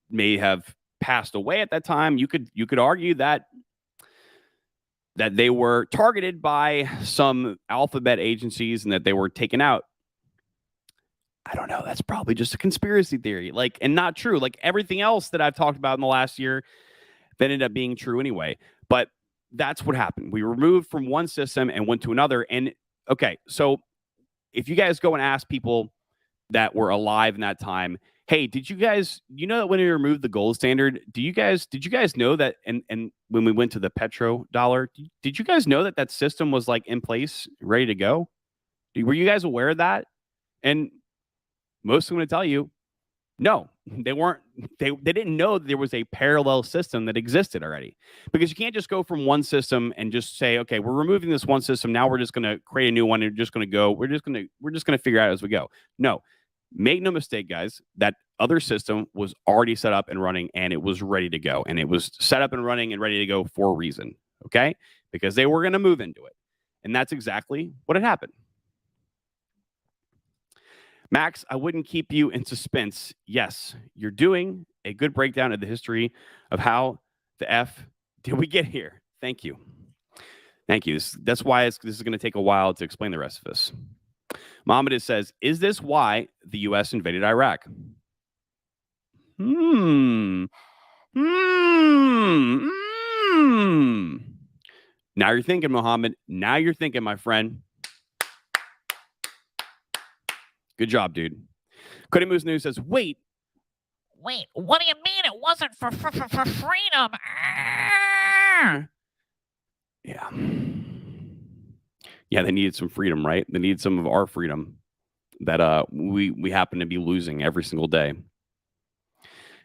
may have passed away at that time, you could argue that they were targeted by some alphabet agencies and that they were taken out. I don't know. That's probably just a conspiracy theory, and not true. Like everything else that I've talked about in the last year, that ended up being true anyway. But that's what happened. We removed from one system and went to another. And okay, so if you guys go and ask people that were alive in that time, hey, did you guys, that when we removed the gold standard, did you guys know that, and when we went to the petrodollar, did you guys know that system was like in place, ready to go? Were you guys aware of that? And most of them going to tell you, no, they weren't. They didn't know that there was a parallel system that existed already, because you can't just go from one system and just say, okay, we're removing this one system. Now we're just going to create a new one. And we're just going to figure out as we go. No. Make no mistake, guys, that other system was already set up and running, and it was ready to go. And it was set up and running and ready to go for a reason, okay? Because they were going to move into it. And that's exactly what had happened. Max, I wouldn't keep you in suspense. Yes, you're doing a good breakdown of the history of how the F did we get here. Thank you. Thank you. That's why this is going to take a while to explain the rest of this. Mohammed says, is this why the U.S. invaded Iraq? Now you're thinking, Mohammed. Now you're thinking, my friend. Good job, dude. Cody Moose News says, wait, what do you mean it wasn't for freedom? Yeah. Yeah, they needed some freedom, right? They needed some of our freedom that we happen to be losing every single day.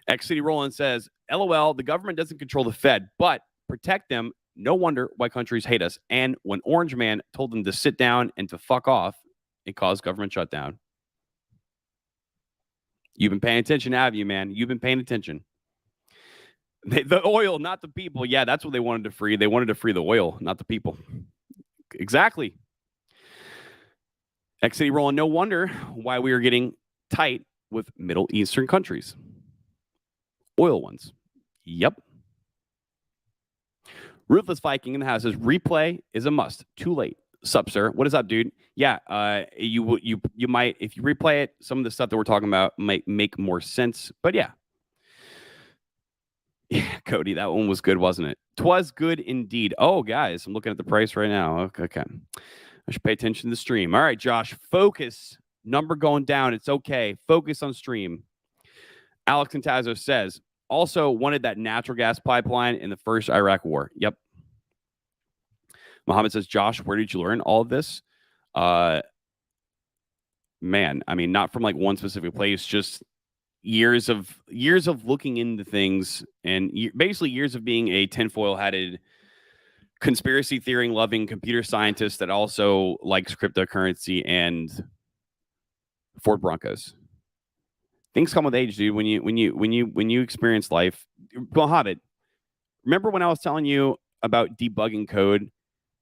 X City Roland says, LOL, the government doesn't control the Fed, but protect them. No wonder why countries hate us. And when Orange Man told them to sit down and to fuck off, it caused government shutdown. You've been paying attention, have you, man? You've been paying attention. The oil, not the people. Yeah, that's what they wanted to free. They wanted to free the oil, not the people. Exactly. X City Roland, no wonder why we are getting tight with Middle Eastern countries. Oil ones. Yep. Ruthless Viking in the house says, replay is a must. Too late. Sup, sir? What is up, dude? Yeah, you might, if you replay it, some of the stuff that we're talking about might make more sense. But yeah. Yeah, Cody, that one was good, wasn't it? 'Twas good indeed. Oh, guys, I'm looking at the price right now. Okay. I should pay attention to the stream. All right, Josh, focus. Number going down. It's okay. Focus on stream. Alex Intazzo says, also wanted that natural gas pipeline in the first Iraq war. Yep. Mohammed says, Josh, where did you learn all of this? Man, I mean, not from like one specific place, just years of looking into things and basically years of being a tinfoil-hatted conspiracy theory loving computer scientist that also likes cryptocurrency and Ford Broncos. Things come with age, dude. When you experience life. Mohammed, remember when I was telling you about debugging code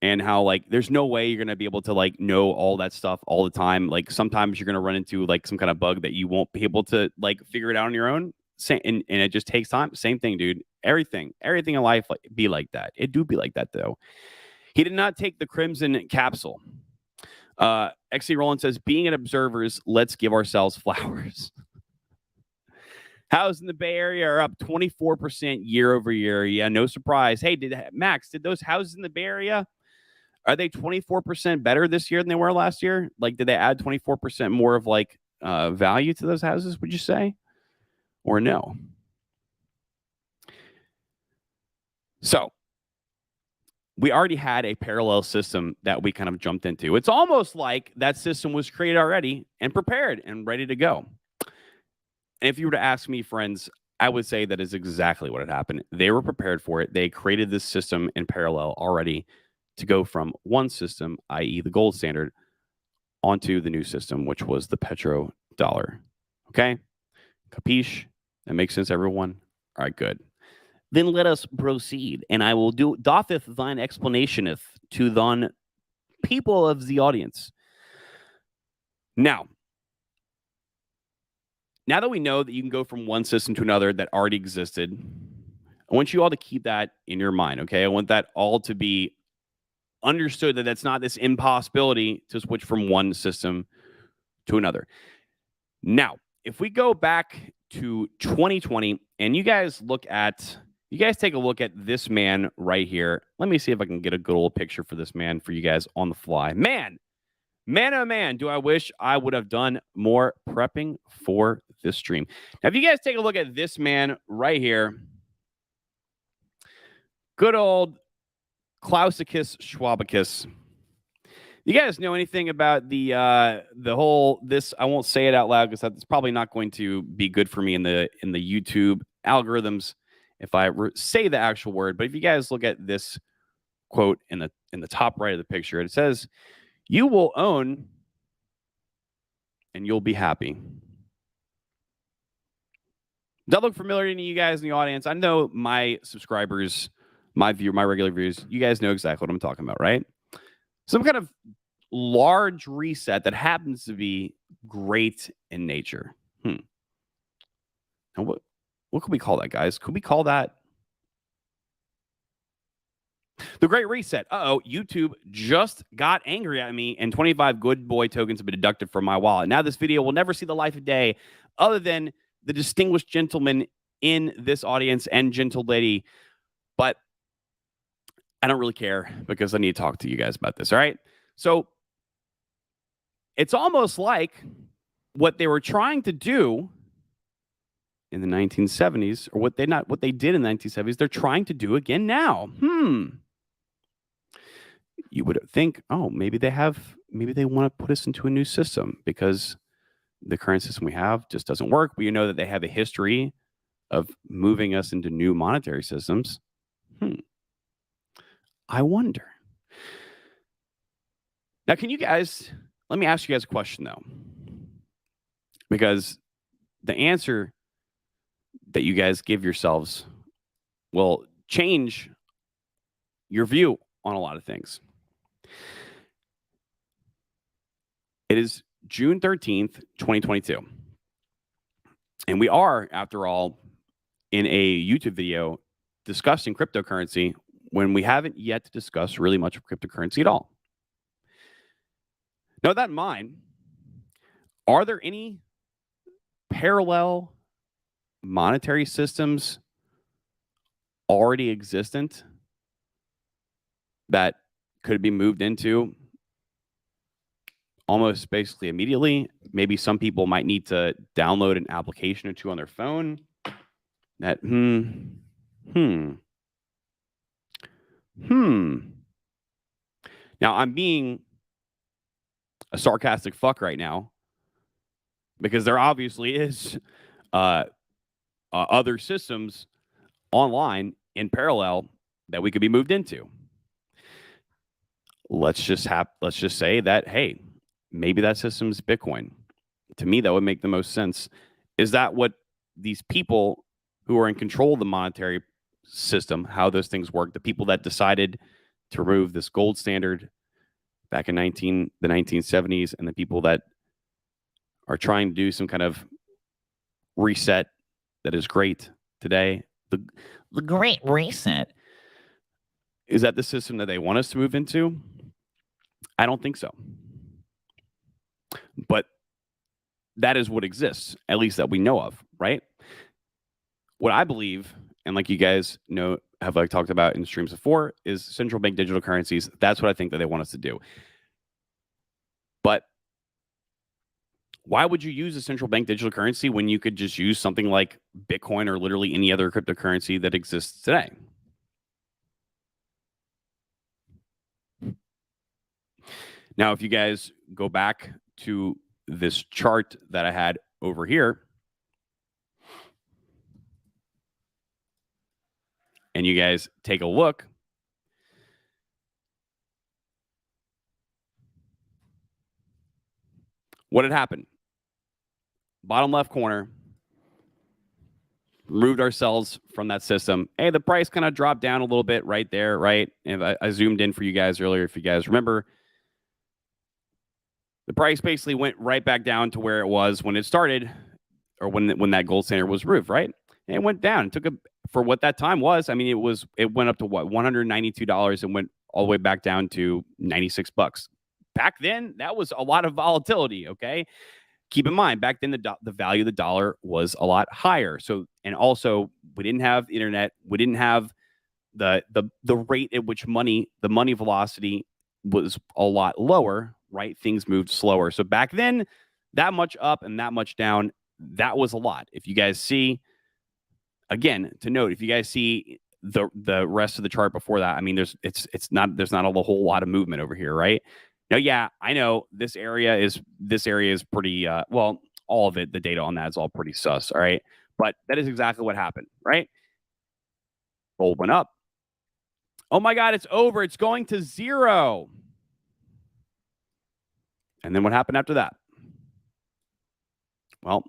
and how like there's no way you're gonna be able to like know all that stuff all the time. Like sometimes you're gonna run into like some kind of bug that you won't be able to like figure it out on your own. And it just takes time. Same thing, dude. Everything in life be like that. It do be like that though. He did not take the Crimson capsule. XC Roland says, being an observers, let's give ourselves flowers. Houses in the Bay Area are up 24% year over year. Yeah, no surprise. Hey, did those houses in the Bay Area, are they 24% better this year than they were last year? Like, did they add 24% more of like value to those houses, would you say? Or no? So we already had a parallel system that we kind of jumped into. It's almost like that system was created already and prepared and ready to go. And if you were to ask me, friends, I would say that is exactly what had happened. They were prepared for it. They created this system in parallel already to go from one system, i.e. the gold standard, onto the new system, which was the petrodollar. Okay? Capiche? That makes sense, everyone? All right, good. Then let us proceed, and I will doffeth thine explanationeth to thine people of the audience. Now that we know that you can go from one system to another that already existed, I want you all to keep that in your mind, okay? I want that all to be understood that that's not this impossibility to switch from one system to another. Now, if we go back to 2020 and you guys take a look at this man right here. Let me see if I can get a good old picture for this man for you guys on the fly. Man, oh man, do I wish I would have done more prepping for this stream. Now, if you guys take a look at this man right here, good old Klausicus Schwabicus. You guys know anything about the whole this? I won't say it out loud because that's probably not going to be good for me in the YouTube algorithms if I say the actual word. But if you guys look at this quote in the top right of the picture, it says, "You will own, and you'll be happy." Does that look familiar to you guys in the audience? I know my subscribers, my regular viewers, you guys know exactly what I'm talking about, right? Some kind of large reset that happens to be great in nature. And what could we call that, guys? Could we call that the Great Reset? YouTube just got angry at me, and 25 good boy tokens have been deducted from my wallet. Now this video will never see the light of day other than the distinguished gentleman in this audience and gentle lady, but I don't really care because I need to talk to you guys about this. All right. So it's almost like what they were trying to do in the 1970s, or what they did in the 1970s, they're trying to do again now. You would think, oh, maybe they want to put us into a new system because the current system we have just doesn't work. But you know that they have a history of moving us into new monetary systems. I wonder. Now, let me ask you guys a question though, because the answer that you guys give yourselves will change your view on a lot of things. It is June 13th, 2022. And we are, after all, in a YouTube video discussing cryptocurrency when we haven't yet discussed really much of cryptocurrency at all. Now, with that in mind, are there any parallel monetary systems already existent that could be moved into almost basically immediately? Maybe some people might need to download an application or two on their phone. That Now, I'm being a sarcastic fuck right now because there obviously is other systems online in parallel that we could be moved into. Let's just say that, hey, maybe that system's Bitcoin. To me, that would make the most sense. Is that what these people who are in control of the monetary system, how those things work, the people that decided to remove this gold standard back in the 1970s, and the people that are trying to do some kind of reset that is great today, the Great Reset, is that the system that they want us to move into? I don't think so. But that is what exists, at least that we know of, right? What I believe, and like you guys know, have like talked about in streams before, is central bank digital currencies. That's what I think that they want us to do. But why would you use a central bank digital currency when you could just use something like Bitcoin or literally any other cryptocurrency that exists today? Now, if you guys go back to this chart that I had over here, and you guys take a look, what had happened? Bottom left corner, removed ourselves from that system. Hey, the price kind of dropped down a little bit right there, right? And I zoomed in for you guys earlier, if you guys remember. The price basically went right back down to where it was when it started, or when that gold standard was removed, right? And it went down. It took for what that time was. I mean, it went up to what, $192, and went all the way back down to $96. Back then, that was a lot of volatility. Okay, keep in mind, back then the value of the dollar was a lot higher. So, and also we didn't have the internet. We didn't have the rate at which the money velocity was a lot lower. Right, things moved slower. So back then, that much up and that much down, that was a lot. If you guys see, again, to note, if you guys see the rest of the chart before that, I mean, there's not a whole lot of movement over here, right? Now, yeah, I know this area is pretty well, all of it, the data on that is all pretty sus, all right? But that is exactly what happened, right? Gold went up. Oh my God, it's over. It's going to zero. And then what happened after that? Well,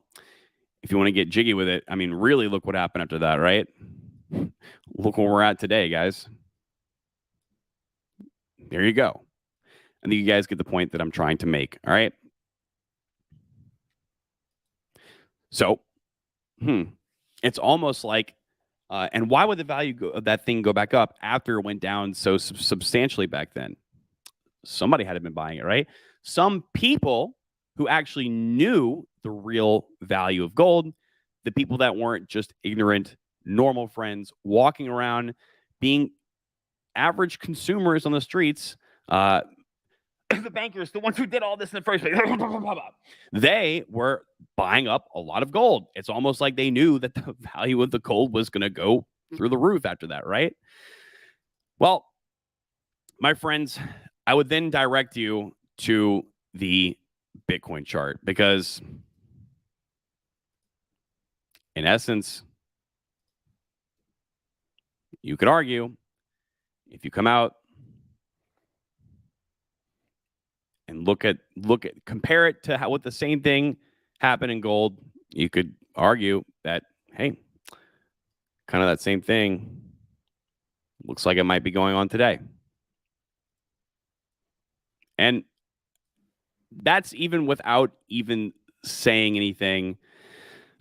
if you want to get jiggy with it, I mean, really look what happened after that, right? Look where we're at today, guys. There you go. I think you guys get the point that I'm trying to make, all right? So, it's almost like, and why would the value of that thing go back up after it went down so substantially back then? Somebody had been buying it, right? Some people who actually knew the real value of gold, the people that weren't just ignorant, normal friends walking around being average consumers on the streets. The bankers, the ones who did all this in the first place, they were buying up a lot of gold. It's almost like they knew that the value of the gold was going to go through the roof after that, right? Well, my friends, I would then direct you to the Bitcoin chart because, in essence, you could argue if you come out and compare it to what the same thing happened in gold, you could argue that, hey, kind of that same thing looks like it might be going on today. And that's even without even saying anything.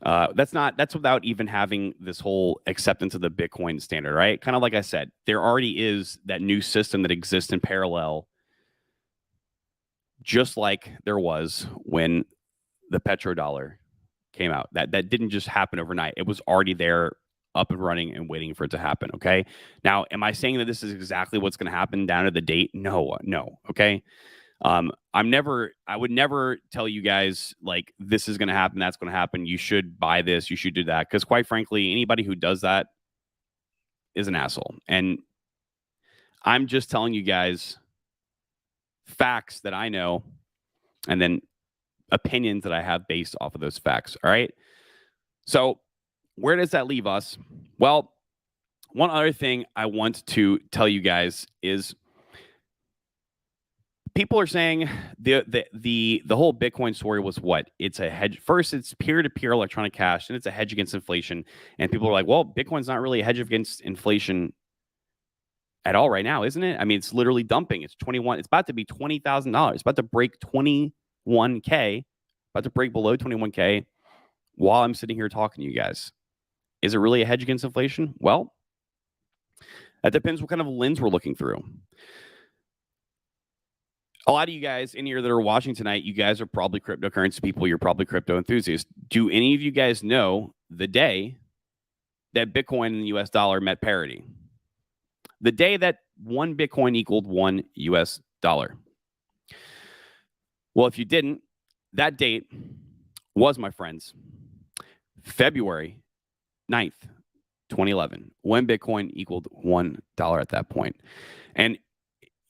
That's without even having this whole acceptance of the Bitcoin standard, right? Kind of like I said, there already is that new system that exists in parallel, just like there was when the petrodollar came out. That didn't just happen overnight. It was already there, up and running and waiting for it to happen. Okay. Now, am I saying that this is exactly what's going to happen down to the date? No. Okay. I would never tell you guys like this is going to happen, that's going to happen. You should buy this, you should do that. Because quite frankly, anybody who does that is an asshole. And I'm just telling you guys facts that I know and then opinions that I have based off of those facts. All right. So where does that leave us? Well, one other thing I want to tell you guys is people are saying the whole Bitcoin story was what? It's a hedge. First, it's peer-to-peer electronic cash, and it's a hedge against inflation. And people are like, well, Bitcoin's not really a hedge against inflation at all right now, isn't it? I mean, it's literally dumping. It's about to be $20,000. It's about to break 21K, about to break below 21K while I'm sitting here talking to you guys. Is it really a hedge against inflation? Well, that depends what kind of lens we're looking through. A lot of you guys in here that are watching tonight, you guys are probably cryptocurrency people. You're probably crypto enthusiasts. Do any of you guys know the day that Bitcoin and the US dollar met parity? The day that one Bitcoin equaled one US dollar. Well, if you didn't, that date was, my friends, February 9th, 2011, when Bitcoin equaled $1 at that point. And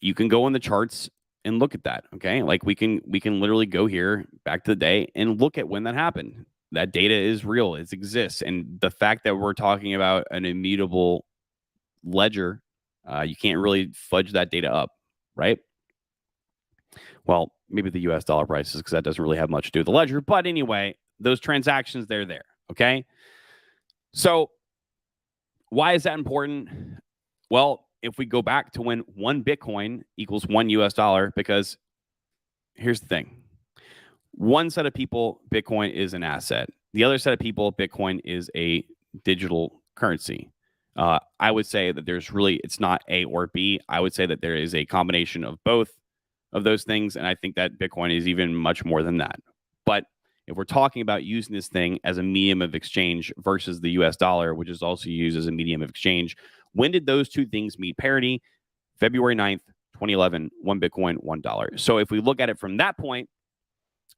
you can go on the charts and look at that, okay? Like we can literally go here back to the day and look at when that happened. That data is real, it exists. And the fact that we're talking about an immutable ledger, you can't really fudge that data up, right? Well, maybe the US dollar prices, because that doesn't really have much to do with the ledger. But anyway, those transactions, they're there, okay? So why is that important? Well, if we go back to when one Bitcoin equals one US dollar, because here's the thing. One set of people, Bitcoin is an asset. The other set of people, Bitcoin is a digital currency. I would say that it's not A or B. I would say that there is a combination of both of those things. And I think that Bitcoin is even much more than that. But if we're talking about using this thing as a medium of exchange versus the US dollar, which is also used as a medium of exchange, when did those two things meet parity? February 9th, 2011, one Bitcoin, $1. So if we look at it from that point,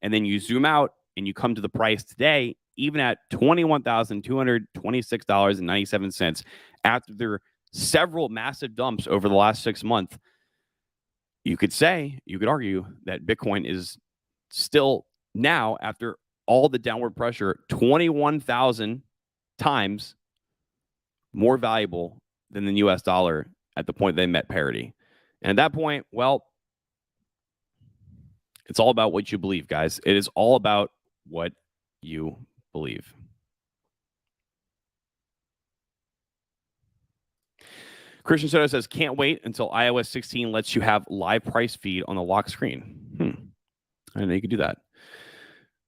and then you zoom out and you come to the price today, even at $21,226.97, after there are several massive dumps over the last 6 months, you could argue that Bitcoin is still now, after all the downward pressure, 21,000 times more valuable than the US dollar at the point they met parity. And at that point, well, it's all about what you believe, guys. It is all about what you believe. Christian Soto says, can't wait until iOS 16 lets you have live price feed on the lock screen. I didn't know you could do that.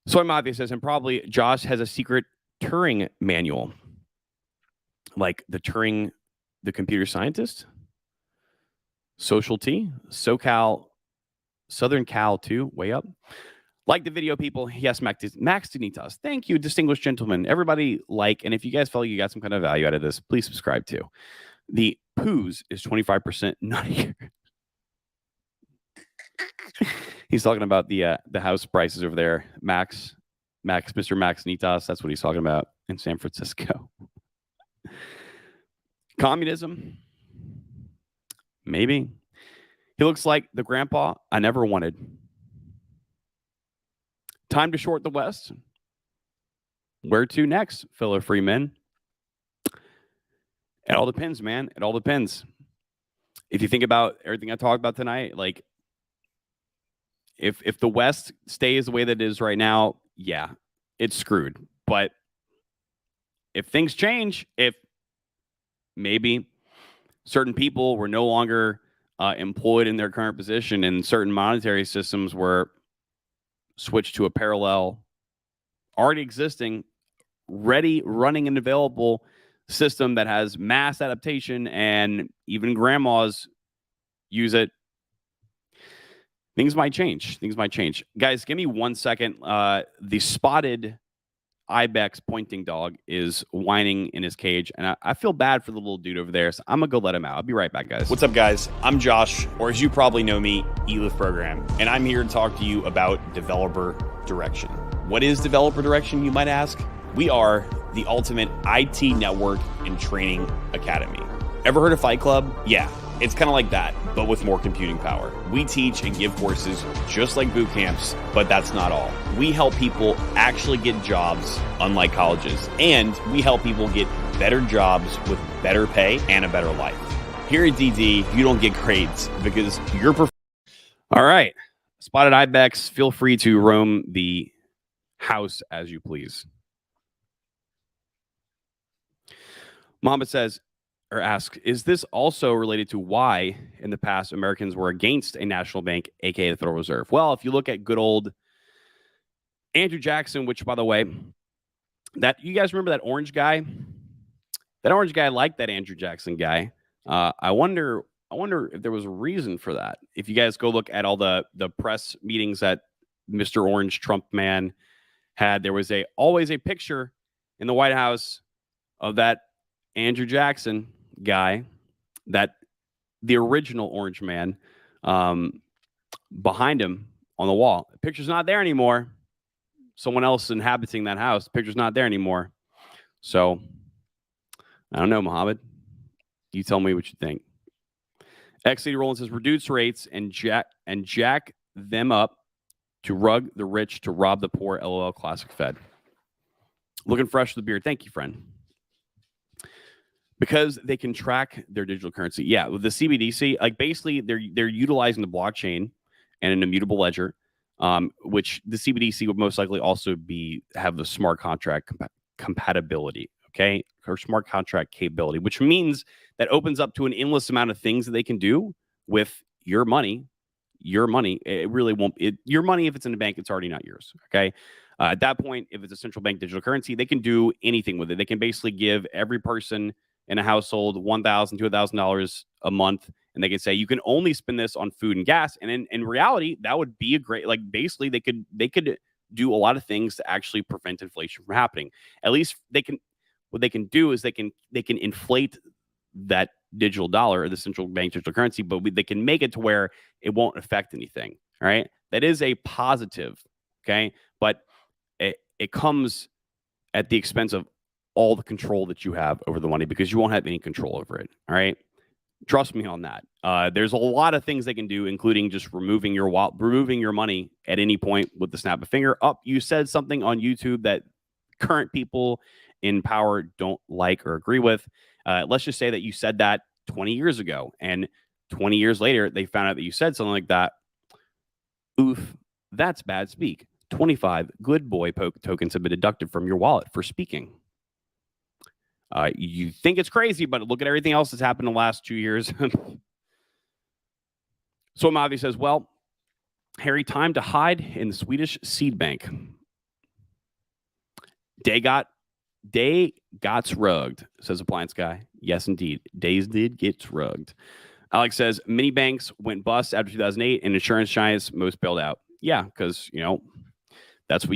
Soy Mafia says, and probably Josh has a secret Turing manual. Like the Turing, the computer scientist? Social T? SoCal, Southern Cal too, way up. Like the video, people. Yes, Max Dinitas. Thank you, distinguished gentlemen. Everybody like, and if you guys feel like you got some kind of value out of this, please subscribe too. The Poos is 25% nuttier. He's talking about the house prices over there. Mr. Max Nitas. That's what he's talking about in San Francisco. Communism? Maybe. He looks like the grandpa I never wanted. Time to short the West. Where to next, Philo Freeman? It all depends, man. It all depends. If you think about everything I talked about tonight, like if the West stays the way that it is right now, yeah, it's screwed. But if things change, if maybe certain people were no longer employed in their current position and certain monetary systems were switched to a parallel, already existing, ready, running, and available system that has mass adaptation and even grandmas use it, things might change. Guys, give me 1 second. The spotted ibex pointing dog is whining in his cage, and I feel bad for the little dude over there, so I'm gonna go let him out. I'll be right back, guys. What's up, guys? I'm Josh, or as you probably know me, eLift Program, and I'm here to talk to you about Developer Direction. What is Developer Direction, you might ask? We are the ultimate IT network and training academy. Ever heard of Fight Club? Yeah, it's kind of like that, but with more computing power. We teach and give courses just like boot camps, but that's not all. We help people actually get jobs, unlike colleges, and we help people get better jobs with better pay and a better life. Here at DD, you don't get grades because you're all right. Spotted Ibex, feel free to roam the house as you please. Mohammed says, or asks, is this also related to why in the past Americans were against a national bank, aka the Federal Reserve? Well, if you look at good old Andrew Jackson, which, by the way, that you guys remember that orange guy? That orange guy liked that Andrew Jackson guy. I wonder if there was a reason for that. If you guys go look at all the press meetings that Mr. Orange Trump man had, there was always a picture in the White House of that Andrew Jackson guy, that the original orange man, behind him on the wall. The picture's not there anymore. Someone else inhabiting that house. The picture's not there anymore. So I don't know, Mohammed. You tell me what you think. XCD Roland says reduce rates and jack them up to rug the rich to rob the poor. LOL. Classic Fed. Looking fresh with the beard. Thank you, friend. Because they can track their digital currency. Yeah, with the CBDC, like basically they're utilizing the blockchain and an immutable ledger, which the CBDC would most likely also have the smart contract compatibility, okay, or smart contract capability, which means that opens up to an endless amount of things that they can do with your money. Your money, it really won't. Your money, if it's in the bank, it's already not yours. Okay. At that point, if it's a central bank digital currency, they can do anything with it. They can basically give every person in a household $1,000 to $1,000 a month, and they can say you can only spend this on food and gas. And in reality, that would be a great, like, basically they could do a lot of things to actually prevent inflation from happening. At least what they can do is they can inflate that digital dollar or the central bank digital currency, but they can make it to where it won't affect anything. All right, that is a positive. Okay, but it comes at the expense of all the control that you have over the money, because you won't have any control over it. All right. Trust me on that. There's a lot of things they can do, including just removing your money at any point with the snap of a finger. You said something on YouTube that current people in power don't like or agree with. Let's just say that you said that 20 years ago, and 20 years later, they found out that you said something like that. Oof, that's bad speak. 25 good boy tokens have been deducted from your wallet for speaking. You think it's crazy, but look at everything else that's happened in the last 2 years. So Mavi says, well, Harry, time to hide in the Swedish seed bank. Day gots rugged, says Appliance Guy. Yes, indeed. Days did get rugged. Alex says, many banks went bust after 2008 and insurance giants most bailed out. Yeah, because, That's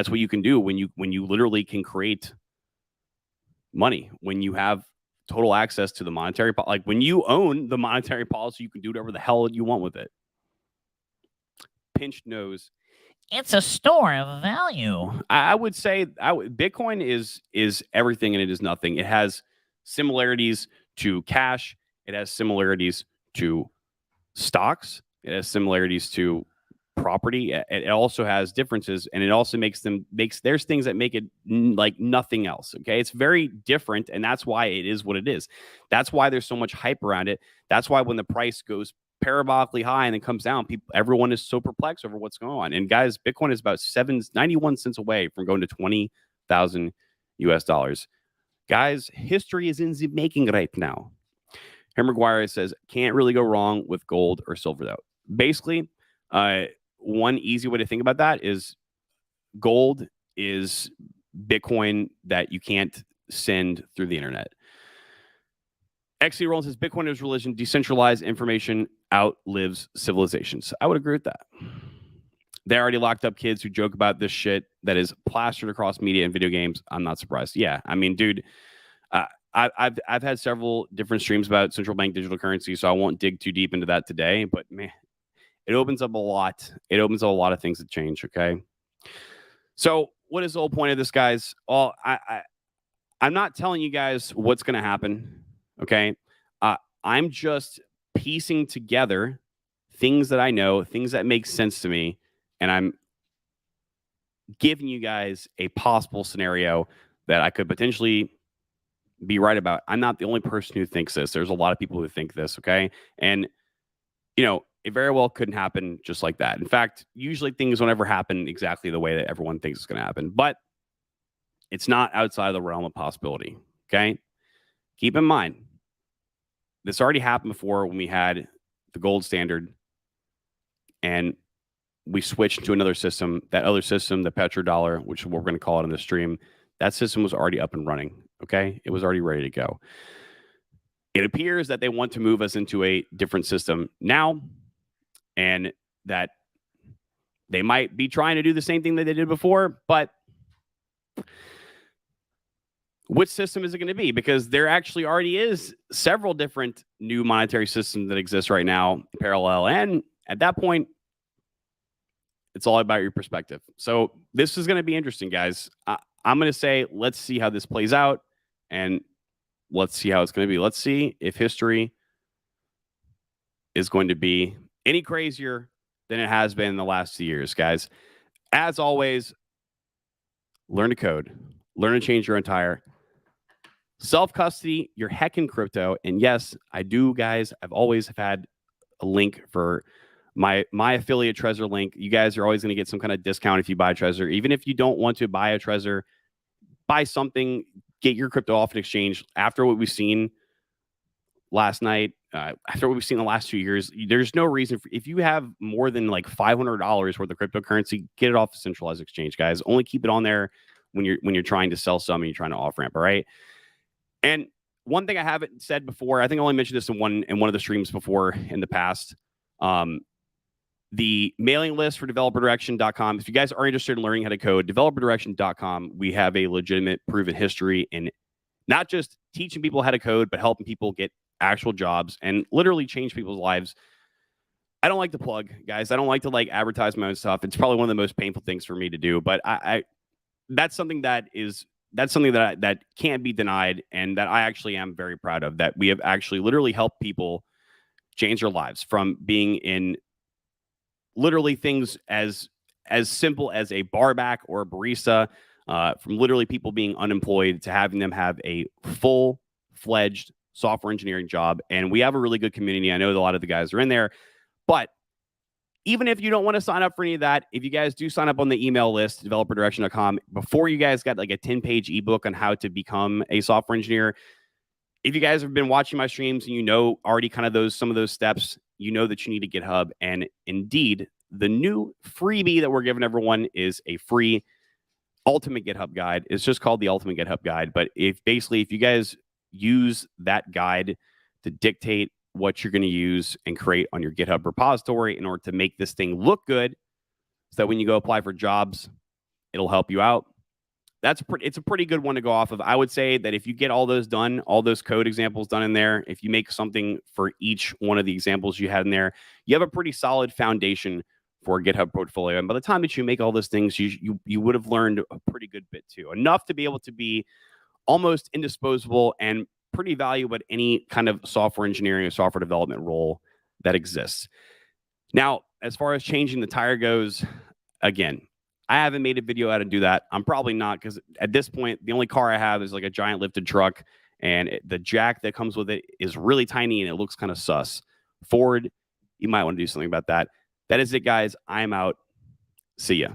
what you can do when you literally can create money, when you have total access to the monetary, like when you own the monetary policy, you can do whatever the hell you want with it. Pinched nose. It's a store of value. I would say Bitcoin is everything and it is nothing. It has similarities to cash. It has similarities to stocks. It has similarities to property. It also has differences, and it also there's things that make it like nothing else. Okay, it's very different, and that's why it is what it is. That's why there's so much hype around it. That's why when the price goes parabolically high and then comes down, everyone is so perplexed over what's going on. And guys, Bitcoin is about 91 cents away from going to 20,000 US dollars. Guys, history is in the making right now. Henry McGuire says, can't really go wrong with gold or silver, though. Basically, one easy way to think about that is gold is Bitcoin that you can't send through the internet. XC Roll says, Bitcoin is religion, decentralized information outlives civilizations. I would agree with that. They already locked up kids who joke about this shit that is plastered across media and video games. I'm not surprised. Yeah, I mean, dude, I've had several different streams about central bank digital currency, so I won't dig too deep into that today. But man, it opens up a lot. It opens up a lot of things that change. Okay, so what is the whole point of this, guys? Well, I'm not telling you guys what's going to happen. Okay, I'm just piecing together things that I know, things that make sense to me, and I'm giving you guys a possible scenario that I could potentially be right about. I'm not the only person who thinks this. There's a lot of people who think this, okay? And, you know, it very well couldn't happen just like that. In fact, usually things don't ever happen exactly the way that everyone thinks it's going to happen. But it's not outside of the realm of possibility, okay? Keep in mind, this already happened before when we had the gold standard and we switched to another system. That other system, the petrodollar, which is what we're going to call it on the stream, that system was already up and running. Okay, it was already ready to go. It appears that they want to move us into a different system now, and that they might be trying to do the same thing that they did before, but which system is it going to be? Because there actually already is several different new monetary systems that exist right now in parallel, and at that point, it's all about your perspective. So this is going to be interesting, guys. I'm going to say, let's see how this plays out, and let's see how it's going to be. Let's see if history is going to be any crazier than it has been in the last 2 years, guys. As always, learn to code, learn to change your entire self-custody, your heckin' crypto. And yes, I do, guys. I've always had a link for my affiliate Trezor link. You guys are always going to get some kind of discount if you buy Trezor. Even if you don't want to buy a Trezor, buy something, get your crypto off an exchange. After what we've seen last night, after what we've seen the last 2 years, there's no reason if you have more than like $500 worth of cryptocurrency, get it off a centralized exchange, guys. Only keep it on there when you're trying to sell some and you're trying to off ramp. All right. And one thing I haven't said before, I think I only mentioned this in one of the streams before in the past. The mailing list for developerdirection.com. If you guys are interested in learning how to code, developerdirection.com, we have a legitimate proven history in not just teaching people how to code, but helping people get actual jobs and literally change people's lives. I don't like to plug, guys. I don't like to like advertise my own stuff. It's probably one of the most painful things for me to do, but that's something that can't be denied, and that I actually am very proud of, that we have actually literally helped people change their lives from being in literally things as simple as a barback or a barista, from literally people being unemployed to having them have a full-fledged software engineering job. And we have a really good community. I know that a lot of the guys are in there, but even if you don't want to sign up for any of that, if you guys do sign up on the email list, developerdirection.com, before you guys got like a 10-page ebook on how to become a software engineer, if you guys have been watching my streams and you know already kind of some of those steps, you know that you need a GitHub. And indeed, the new freebie that we're giving everyone is a free ultimate GitHub guide. It's just called the Ultimate GitHub Guide. But if you guys use that guide to dictate what you're going to use and create on your GitHub repository in order to make this thing look good, so that when you go apply for jobs, It'll help you out. It's a pretty good one to go off of. I would say that if you get all those done, all those code examples done in there, if you make something for each one of the examples you had in there, you have a pretty solid foundation for a GitHub portfolio. And by the time that you make all those things, you would have learned a pretty good bit too, enough to be able to be almost indisposable and pretty valuable at any kind of software engineering or software development role that exists. Now, as far as changing the tire goes, again, I haven't made a video how to do that. I'm probably not, because at this point, the only car I have is like a giant lifted truck, and the jack that comes with it is really tiny and it looks kind of sus. Ford, you might want to do something about that. That is it, guys. I'm out. See ya.